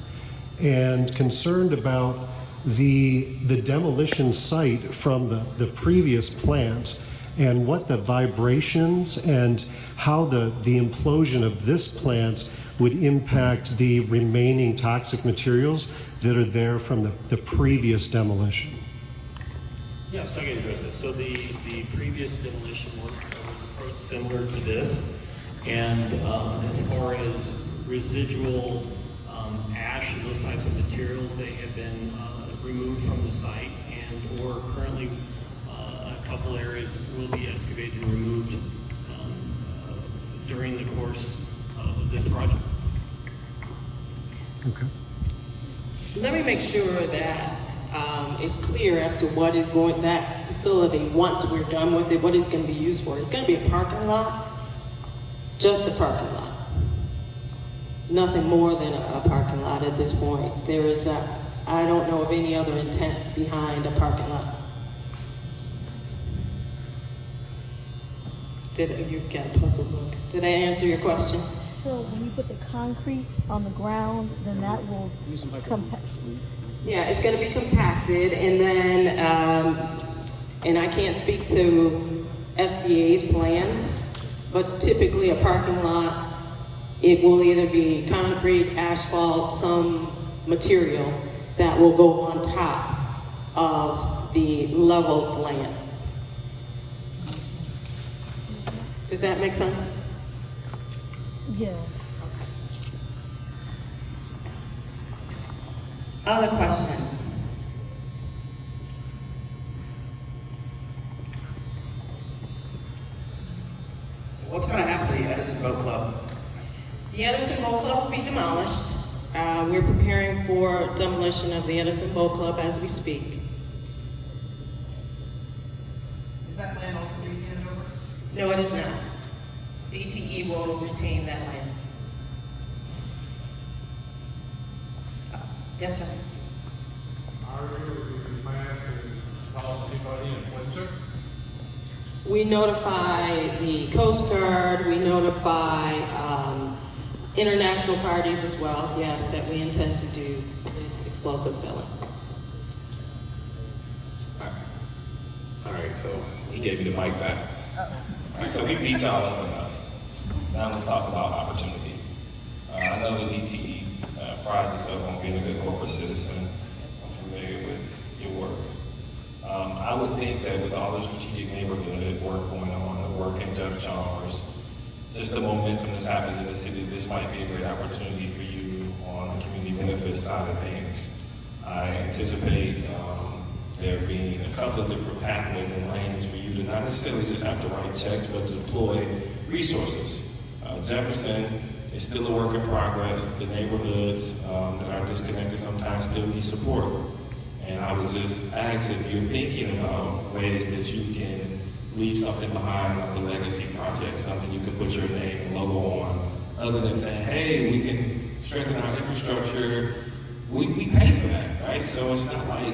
S17: and concerned about the demolition site from the previous plant, and what the vibrations and how the implosion of this plant would impact the remaining toxic materials that are there from the previous demolition.
S4: Yeah, so I can address this. So the previous demolition work was approached similar to this, and as far as residual ash and those types of materials, they have been removed from the site, and or currently a couple areas will be excavated and removed during the course of this project.
S17: Okay.
S3: Let me make sure that it's clear as to what is going, that facility, once we're done with it, what it's going to be used for. It's going to be a parking lot, just a parking lot. Nothing more than a parking lot at this point. There is, I don't know of any other intent behind a parking lot. You got a puzzled look. Did I answer your question?
S16: So when you put the concrete on the ground, then that will compact.
S3: Yeah, it's going to be compacted, and then, and I can't speak to FCA's plans, but typically a parking lot, it will either be concrete, asphalt, some material that will go on top of the level land. Does that make sense?
S16: Yes.
S3: Other questions?
S18: What's going to happen to the Edison Boat Club?
S3: The Edison Boat Club will be demolished. We're preparing for demolition of the Edison Boat Club as we speak.
S18: Is that land also being handed over?
S3: No, it is not. DTE will retain that land. Yes, sir.
S10: Are you planning to call anybody in Windsor?
S3: We notify the Coast Guard, we notify international parties as well, yes, that we intend to do this explosive filling.
S14: All right, so he gave me the mic back. All right, so we beat y'all up enough. Now let's talk about opportunity. I know the DTE prides itself on being a good corporate citizen. I'm familiar with your work. I would think that with all the strategic neighborhood work going on, the work in Jeff Chalmers, just the momentum that's happening in the city, this might be a great opportunity for you on the community benefits side of things. I anticipate there being a couple of different pathways and lanes for you to not necessarily just have to write checks, but to deploy resources. Jefferson is still a work in progress. The neighborhoods that are disconnected sometimes still need support. And I would just ask if you're thinking about ways that you can leave something behind, like a legacy project, something you can put your name and logo on, other than saying, hey, we can strengthen our infrastructure. We pay for that, right? So it's not like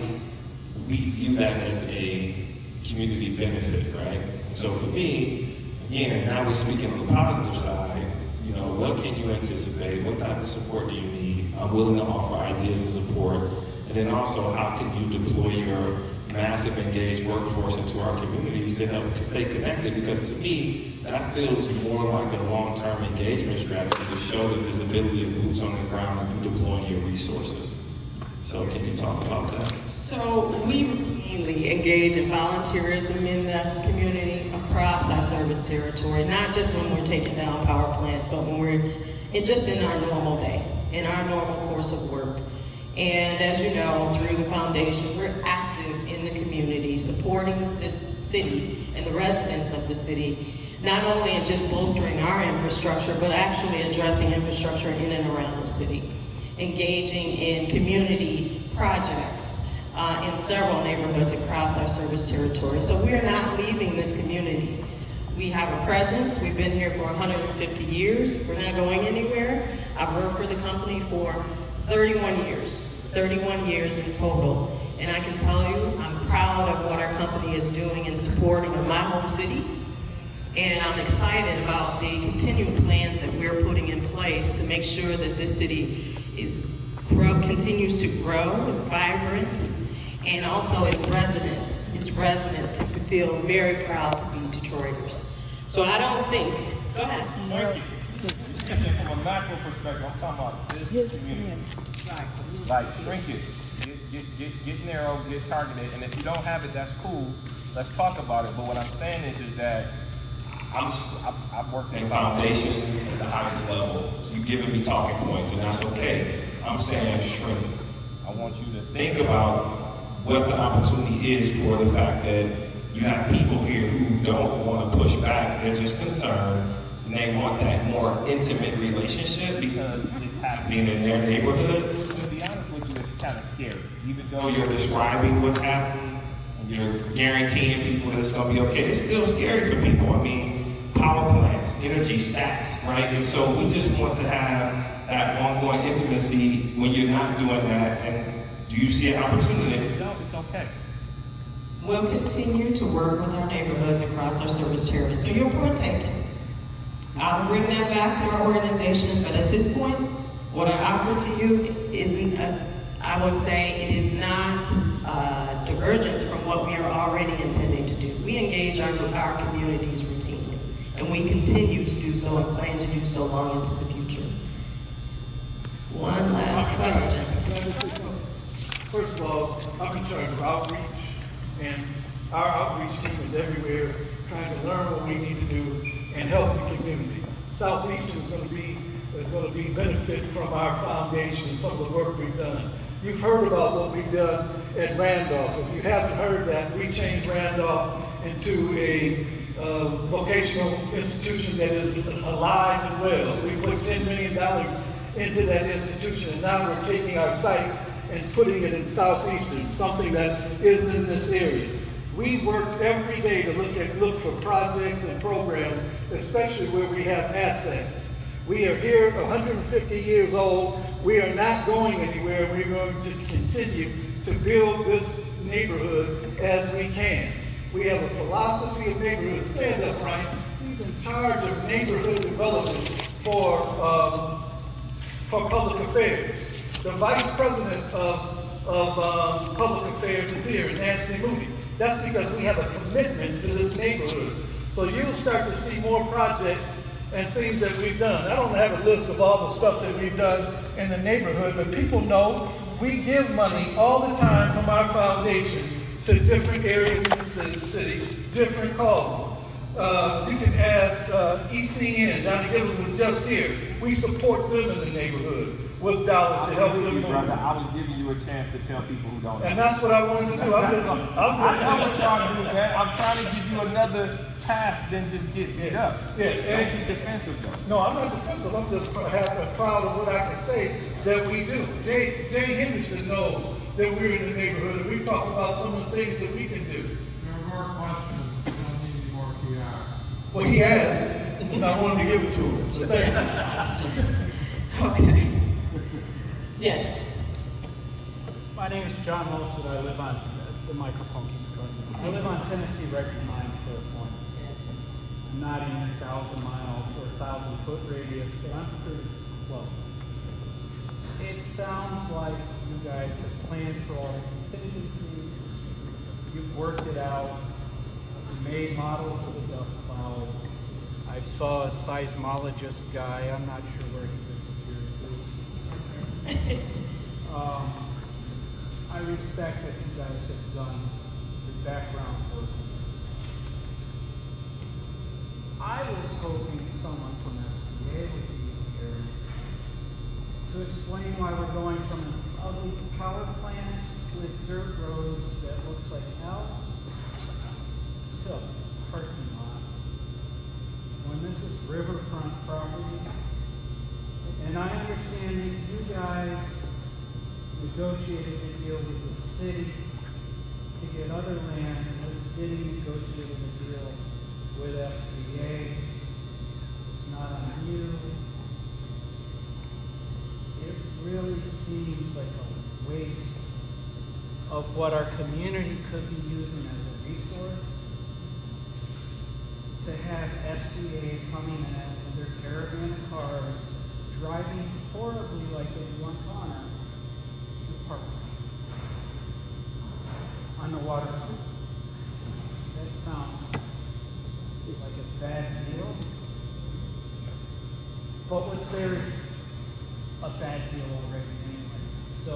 S14: we view that as a community benefit, right? So for me, again, now we're speaking on the positive side, you know, what can you anticipate? What type of support do you need? I'm willing to offer ideas and support. And then also, how can you deploy your massive engaged workforce into our communities to help stay connected? Because to me, that feels more like a long-term engagement strategy to show the visibility of boots on the ground and you deploying your resources. So can you talk about that?
S3: So we routinely engage in volunteerism in the community across our service territory, not just when we're taking down power plants, but when we're just in our normal day, in our normal course of work. And as you know, through the foundation, we're active in the community, supporting the city and the residents of the city not only in just bolstering our infrastructure, but actually addressing infrastructure in and around the city, engaging in community projects in several neighborhoods across our service territory. So we are not leaving this community. We have a presence. We've been here for 150 years. We're not going anywhere. I've worked for the company for 31 years in total. And I can tell you, I'm proud of what our company is doing in supporting of my home city. And I'm excited about the continued plans that we're putting in place to make sure that this city continues to grow, is vibrant, and also its residents can feel very proud to be Detroiters. So I don't think, go ahead.
S15: Thank you. From a macro perspective, I'm talking about this community. Like, shrink it, get narrow, get targeted, and if you don't have it, that's cool. Let's talk about it. But what I'm saying is that I've worked
S14: in foundation at the highest level. You've given me talking points, and that's okay. I'm saying shrink.
S15: I want you to
S14: think about what the opportunity is for the fact that you have people here who don't want to push back. They're just concerned, and they want that more intimate relationship because it's happening in their neighborhood.
S15: To be honest with you, it's kind of scary. Even
S14: though you're describing what's happening, and you're guaranteeing people that it's going to be okay, it's still scary for people. I mean, power plants, energy stacks, right? And so we just want to have that ongoing intimacy when you're not doing that. And do you see an opportunity?
S15: No, it's okay.
S3: We'll continue to work with our neighborhoods across our service territory. So your point taken. I'll bring that back to our organization, but at this point, what I offer to you is, I would say, it is not divergence from what we are already intending to do. We engage our communities routinely, and we continue to do so and plan to do so long into the future. One last question.
S1: First of all, I'm in charge of outreach, and our outreach team is everywhere trying to learn what we need to do and help the community. Southeast is going to be benefit from our foundation and some of the work we've done. You've heard about what we've done at Randolph. If you haven't heard that, we changed Randolph into a vocational institution that is alive and well. We put $10 million into that institution, and now we're taking our sites and putting it in Southeastern, something that is in this area. We work every day to look for projects and programs, especially where we have assets. We are here 150 years old. We are not going anywhere. We're going to continue to build this neighborhood as we can. We have a philosophy of neighborhood. Stand up, Ryan. He's in charge of neighborhood development for public affairs. The vice president of public affairs is here, Nancy Moody. That's because we have a commitment to this neighborhood. So you'll start to see more projects and things that we've done. I don't have a list of all the stuff that we've done in the neighborhood, but people know we give money all the time from our foundation to different areas of the city, different causes. You can ask ECN, Donnie Gibbons was just here. We support them in the neighborhood with dollars to help them.
S15: Brother, I was giving you a chance to tell people who don't know.
S1: And that's what I wanted to do.
S15: I know what y'all do, man. I'm trying to give you another path than just get beat up.
S1: Yeah.
S15: Don't be defensive, though.
S1: No, I'm not defensive. I'm just proud of what I can say that we do. Jay Henderson knows that we're in the neighborhood, and we talk about some of the things that we can do.
S19: There are more questions. We don't need any more PR.
S1: Well, he asked, and I wanted to give it to him. So thank you.
S3: Okay. Yes.
S20: My name is John Holston. I live on, the microphone keeps going. I live on Tennessee Record Mine for a point. I'm not in a 1,000 mile or 1,000 foot radius, but I'm pretty close. It sounds like you guys have planned for all the contingencies. You've worked it out. You made models of the dust cloud. I saw a seismologist guy. I'm not sure where he disappeared to. I respect that you guys have done the background work. I was hoping someone from SBA would be here to explain why we're going from an ugly power plant with dirt roads that looks like hell to a parking lot this is riverfront property. And I understand that you guys negotiated a deal with the city to get other land, and the city negotiated a deal with FCA. It's not on you. It really seems like a waste of what our community could be using as a resource to have FCA coming in with their caravan of cars, driving horribly like they do on Connor to park on the water. That sounds like a bad deal. But what's there is a bad deal already anyway. So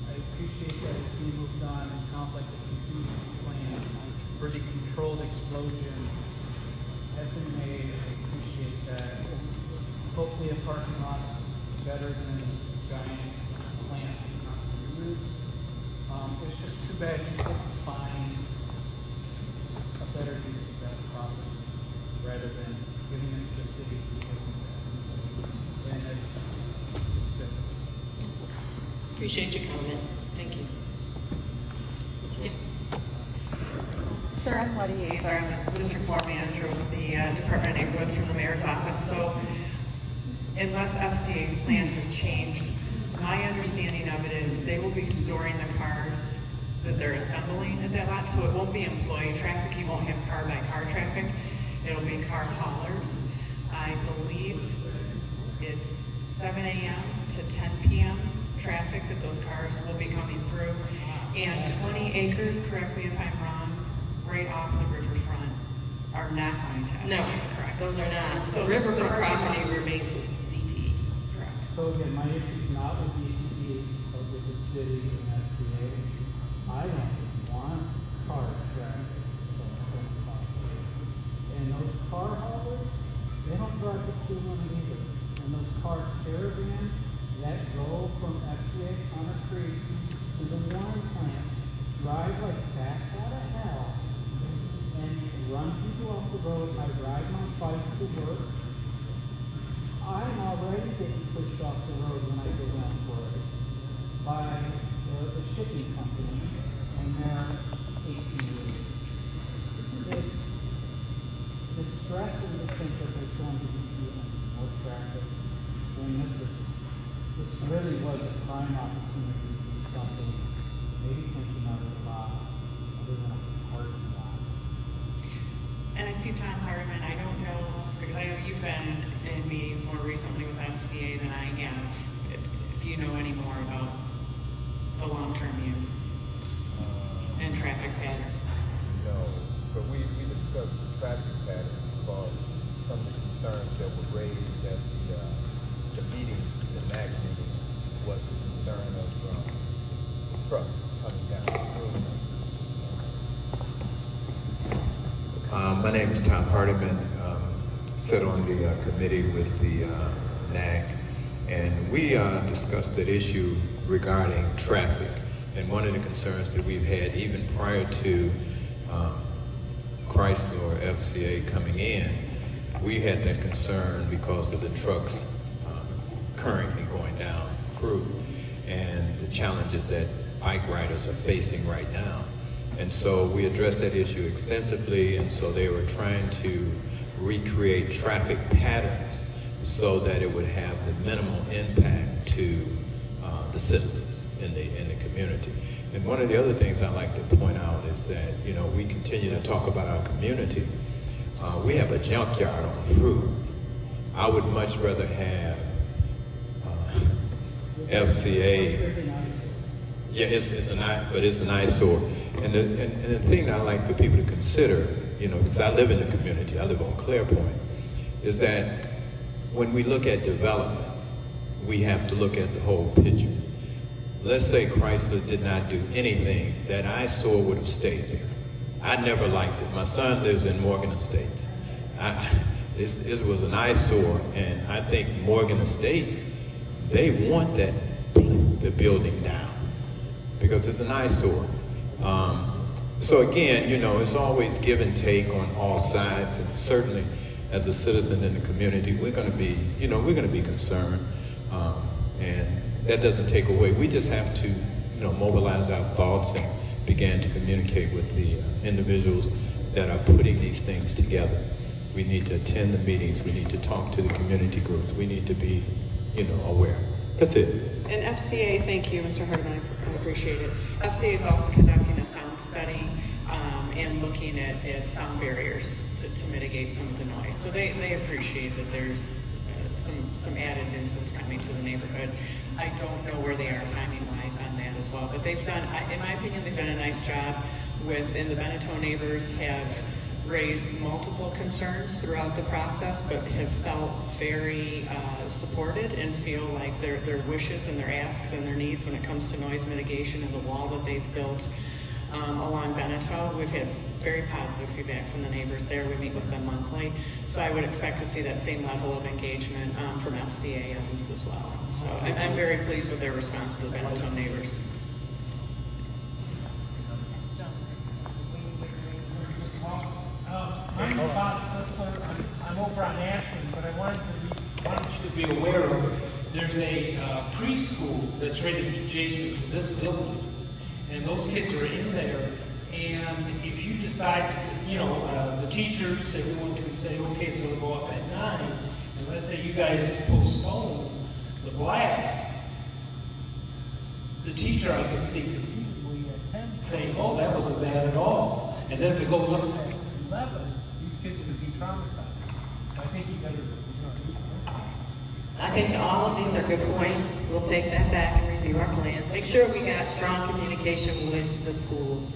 S20: I appreciate that it's being moved on. It sounds like the contingency plan for the controlled explosion has been made. I appreciate that. Hopefully a parking lot's better than giant plant not used. It's just too bad you couldn't find a better use of that property rather than giving it to the city. And it's just
S3: Appreciate your comment. Thank you. Yes.
S21: Sir, I'm Letty Azar. I'm the district floor manager with the Department of Neighborhoods from the mayor's office. So unless FCA's plan has changed, my understanding of it is they will be storing the cars that they're assembling at that lot. So it won't be employee traffic. You won't have car by car traffic. It'll be car haulers. I believe it's 7 a.m. to 10 p.m. traffic that those cars will be coming through. And 20 acres, correct me if I'm wrong, right off the riverfront are not going to.
S3: No,
S21: correct.
S3: those are not.
S21: So
S3: The riverfront
S21: the
S3: property remains with DTE.
S21: Correct.
S20: So again, my issue is not with DTE, but with the city and FCA. I don't want car traffic. And those car haulers, they don't drive the speed limit either. And those car caravans that go from FCA Connor Creek to the wine plant drive like bats out of hell and run people off the road. I ride my bike to work. I'm already getting pushed off the road when I go down for it by the shipping company and their 18-wheelers. It's stressing to think that there's going to be even more traffic. I mean, this really was a prime opportunity to do something, maybe thinking of it a lot, other than a parking lot.
S21: And I see Tom Hardiman, I don't know, because I know you've been in meetings more recently with FCA than I am. If you know any more about the long-term use and traffic patterns.
S22: No, but we discussed the traffic patterns because some of the concerns that were raised at the meeting, the NAC meeting, was the concern of trucks coming down the road.
S23: My name is Tom Hardiman. Sit on the committee with the NAC, and we discussed that issue regarding traffic. And one of the concerns that we've had even prior to Chrysler or FCA coming in, we had that concern because of the trucks currently going down through and the challenges that bike riders are facing right now. And so we addressed that issue extensively, and so they were trying to recreate traffic patterns so that it would have the minimal impact to the citizens in the community. And one of the other things I like to point out is that, you know, we continue to talk about our community. We have a junkyard on fruit. I would much rather have FCA. Yeah, it's an eyesore. And the thing that I like for people to consider, you know, because I live in the community, I live on Clairpoint, is that when we look at development, we have to look at the whole picture. Let's say Chrysler did not do anything, that eyesore would have stayed there. I never liked it. My son lives in Morgan Estates. It was an eyesore, and I think Morgan Estate, they want the building down because it's an eyesore. So again, you know, it's always give and take on all sides, and certainly as a citizen in the community, we're going to be, you know, we're going to be concerned. And that doesn't take away. We just have to, you know, mobilize our thoughts and begin to communicate with the individuals that are putting these things together. We need to attend the meetings. We need to talk to the community groups. We need to be, you know, aware. That's it.
S21: And FCA, thank you, Mr. Hardman, I appreciate it. FCA is also conducting a sound study and looking at sound barriers to mitigate some of the noise. So they appreciate that there's some added nuisance coming to the neighborhood. I don't know where they are timing-wise on that as well, but they've done, in my opinion, they've done a nice job and the Benetton neighbors have raised multiple concerns throughout the process, but have felt very supported and feel like their wishes and their asks and their needs when it comes to noise mitigation and the wall that they've built along Benetton. We've had very positive feedback from the neighbors there. We meet with them monthly. So I would expect to see that same level of engagement from FCA on this as well. So I'm very pleased with their response to the Benetton neighbors.
S2: I'm Bob Sisler. I'm over on Ashland, but I wanted you to be aware of there's a preschool that's right adjacent to this building, and those kids are in there. And if you decide to, you know, the teachers, everyone can say, okay, it's going to go up at 9, and let's say you guys postpone the blast, the teacher I can see conceivably at 10 saying, oh, that wasn't bad at all. And then if it goes up at 11, these kids could be traumatized. So I think you better.
S3: I think all of these are good points. We'll take that back and review our plans. Make sure we got strong communication with the schools.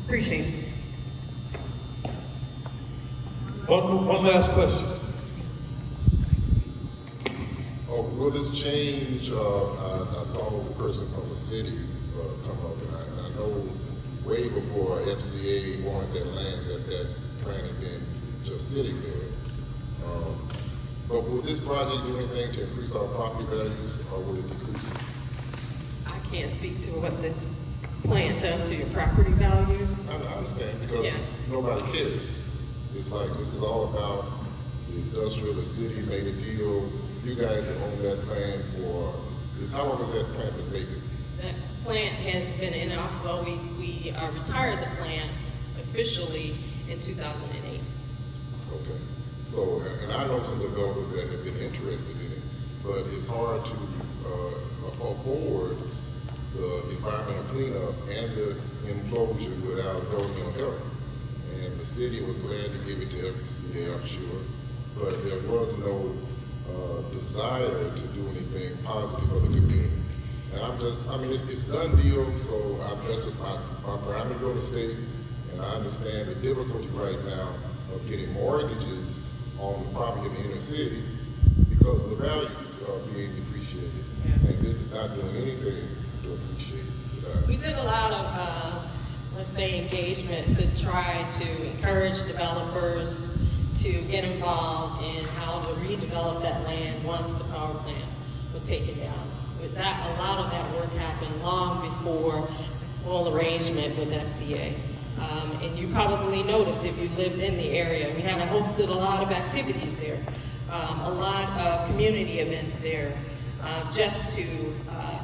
S3: Appreciate it.
S5: One last question. Will this change? I saw the person from the city come up, and I know way before FCA wanted that land, that plan had been just sitting there. But will this project do anything to increase our property values, or will it decrease it?
S3: I can't speak to what this plan does to your property values.
S5: I understand, because nobody cares. It's like, this is all about the industrial, the city made a deal. You guys have owned that plan for, how long has that plan been vacant?
S3: That plant has been in, well, we retired the plant officially in 2008.
S5: Okay. So, and I know some developers that have been interested in it, but it's hard to afford the environmental cleanup and the enclosure without governmental help. And the city was glad to give it to FCA, I'm sure, but there was no desire to do anything positive for the community. And it's done deal, so I'm just my primary real estate, and I understand the difficulty right now of getting mortgages on the property in the inner city because the values are being depreciated. And this is not doing anything to appreciate the value.
S3: We did a lot of, let's say, engagement to try to encourage developers to get involved in how to redevelop that land once the power plant was taken down. With that, a lot of that work happened long before full arrangement with FCA. And you probably noticed if you lived in the area, we had hosted a lot of activities there, a lot of community events there, just to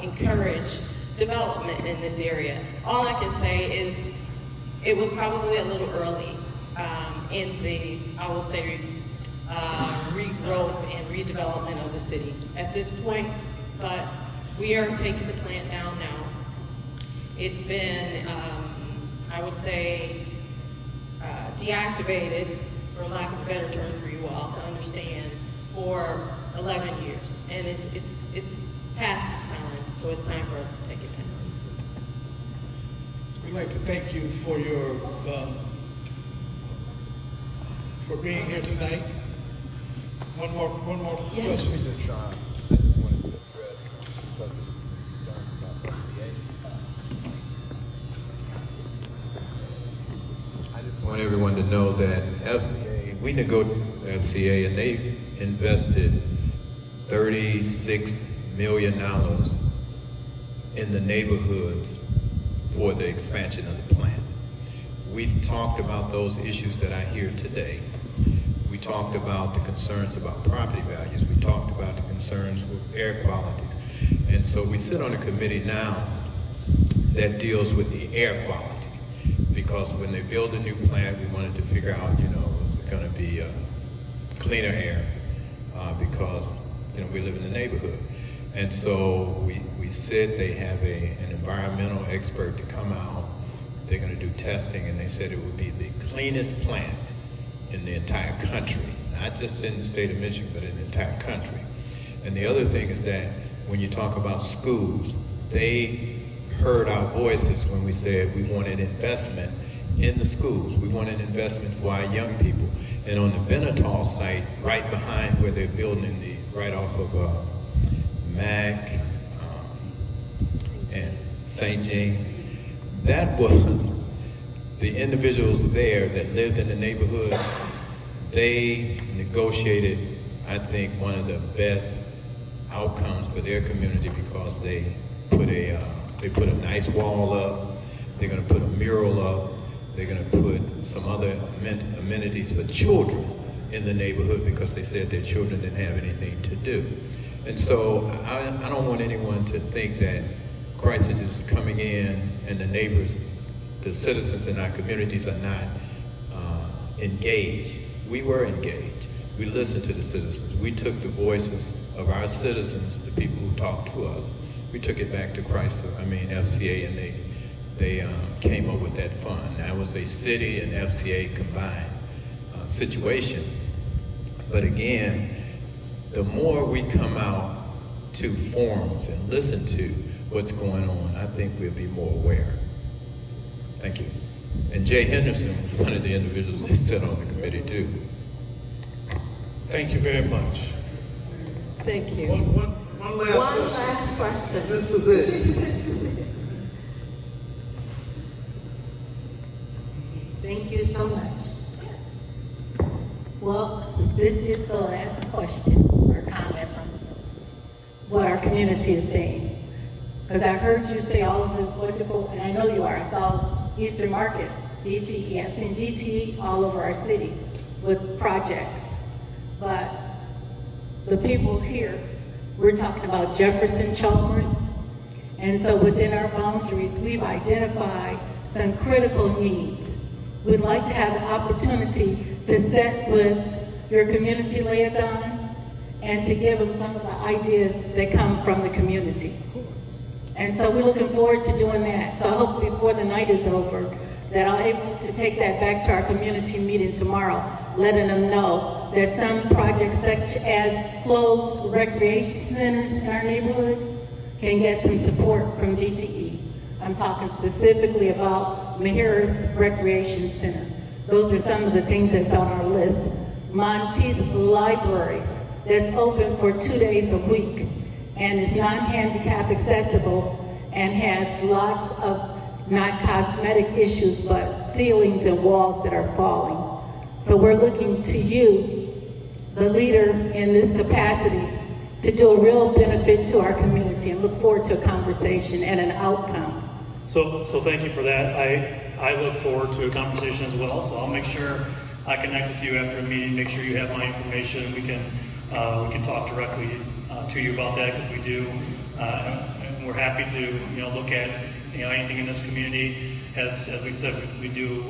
S3: encourage development in this area. All I can say is it was probably a little early in the, I will say, regrowth and redevelopment of the city at this point, but we are taking the plant down now. It's been, I would say, deactivated, for lack of a better term for you all to understand, for 11 years. And it's past its time, so it's time for us to take it down.
S1: We'd like to thank you for your, for being here tonight. One more
S3: Yes.
S22: I
S1: question.
S22: just wanted to address because of the concerns about FCA.
S23: I just want everyone to know that FCA, we negotiated with FCA and they invested $36 million in the neighborhoods for the expansion of the plant. We've talked about those issues that I hear today. talked about the concerns about property values. We talked about the concerns with air quality. And so we sit on a committee now that deals with the air quality. Because when they build a new plant, we wanted to figure out, you know, is it going to be cleaner air? Because, you know, we live in the neighborhood. And so we said they have an environmental expert to come out. They're going to do testing, and they said it would be the cleanest plant in the entire country, not just in the state of Michigan, but in the entire country. And the other thing is that when you talk about schools, they heard our voices when we said we wanted investment in the schools. We wanted investment for our young people. And on the Benetal site, right behind where they're building right off of Mac and St. James, that was the individuals there that lived in the neighborhood. They negotiated, I think, one of the best outcomes for their community because they put a nice wall up. They're going to put a mural up. They're going to put some other amenities for children in the neighborhood because they said their children didn't have anything to do. And so I don't want anyone to think that crisis is coming in and the neighbors, the citizens in our communities are not engaged. We were engaged. We listened to the citizens. We took the voices of our citizens, the people who talked to us. We took it back to FCA, and they came up with that fund. That was a city and FCA combined situation. But again, the more we come out to forums and listen to what's going on, I think we'll be more aware. Thank you. And Jay Henderson was one of the individuals that stood on the committee too.
S1: Thank you very much.
S3: Thank you.
S1: One
S3: last question.
S1: This is it.
S8: Thank you so much. Well, this is the last question or comment from what our community is saying. Because I heard you say all of the wonderful, and I know you are, I saw Eastern Market, DTE, I've seen DTE all over our city with projects. But the people here, we're talking about Jefferson Chalmers, and so within our boundaries, we've identified some critical needs. We'd like to have the opportunity to sit with your community liaison and to give them some of the ideas that come from the community. And so we're looking forward to doing that. So I hope before the night is over that I'll be able to take that back to our community meeting tomorrow, letting them know that some projects such as closed recreation centers in our neighborhood can get some support from DTE. I'm talking specifically about Mahira's Recreation Center. Those are some of the things that's on our list. Monteith Library, that's open for 2 days a week and is non-handicap accessible and has lots of not cosmetic issues, but ceilings and walls that are falling. So we're looking to you, the leader in this capacity, to do a real benefit to our community and look forward to a conversation and an outcome.
S6: So thank you for that. I look forward to a conversation as well, so I'll make sure I connect with you after the meeting, make sure you have my information. We can talk directly to you about that because we do. And we're happy to look at anything in this community. As we said, we do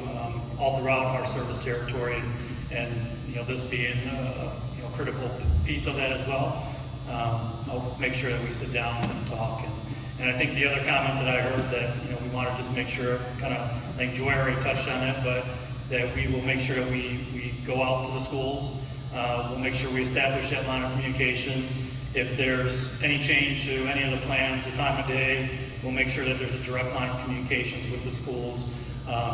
S6: all throughout our service territory, and this being a critical piece of that as well. I'll make sure that we sit down and talk. And I think the other comment that I heard that we want to just make sure, kind of, I think Joy already touched on it, but that we will make sure that we go out to the schools. We'll make sure we establish that line of communications. If there's any change to any of the plans, the time of day, we'll make sure that there's a direct line of communications with the schools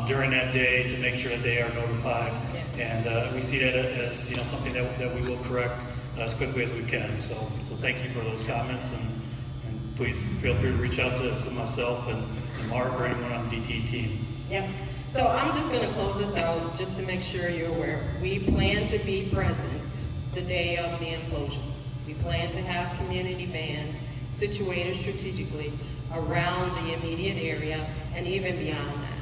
S6: during that day to make sure that they are notified. And we see that as something that we will correct as quickly as we can. So thank you for those comments, and please feel free to reach out to myself and Mark or anyone on the DTE team.
S3: Yep. So I'm just going to close this out just to make sure you're aware. We plan to be present the day of the implosion. We plan to have community bands situated strategically around the immediate area and even beyond that.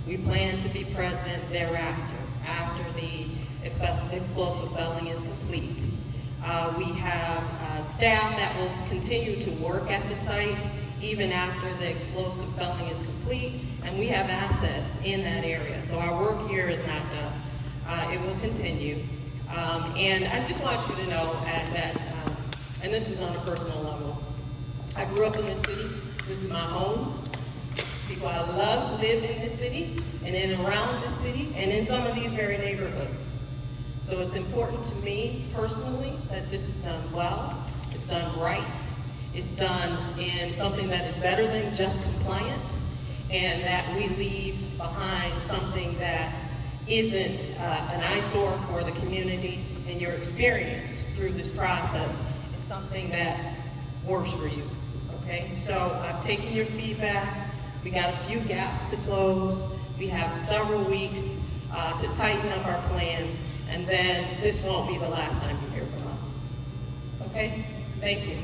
S3: We plan to be present thereafter, after the explosive felling is complete. We have staff that will continue to work at the site even after the explosive felling is complete, and we have assets in that area. So our work here is not done. It will continue. And I just want you to know that, and this is on a personal level, I grew up in this city. This is my home. People I love live in this city and in and around this city and in some of these very neighborhoods. So it's important to me personally that this is done well, it's done right, it's done in something that is better than just compliant, and that we leave behind something that isn't an eyesore for the community, and your experience through this process is something that works for you. Okay, so I've taken your feedback. We got a few gaps to close. We have several weeks to tighten up our plans, and then this won't be the last time you hear from us. Okay, thank you.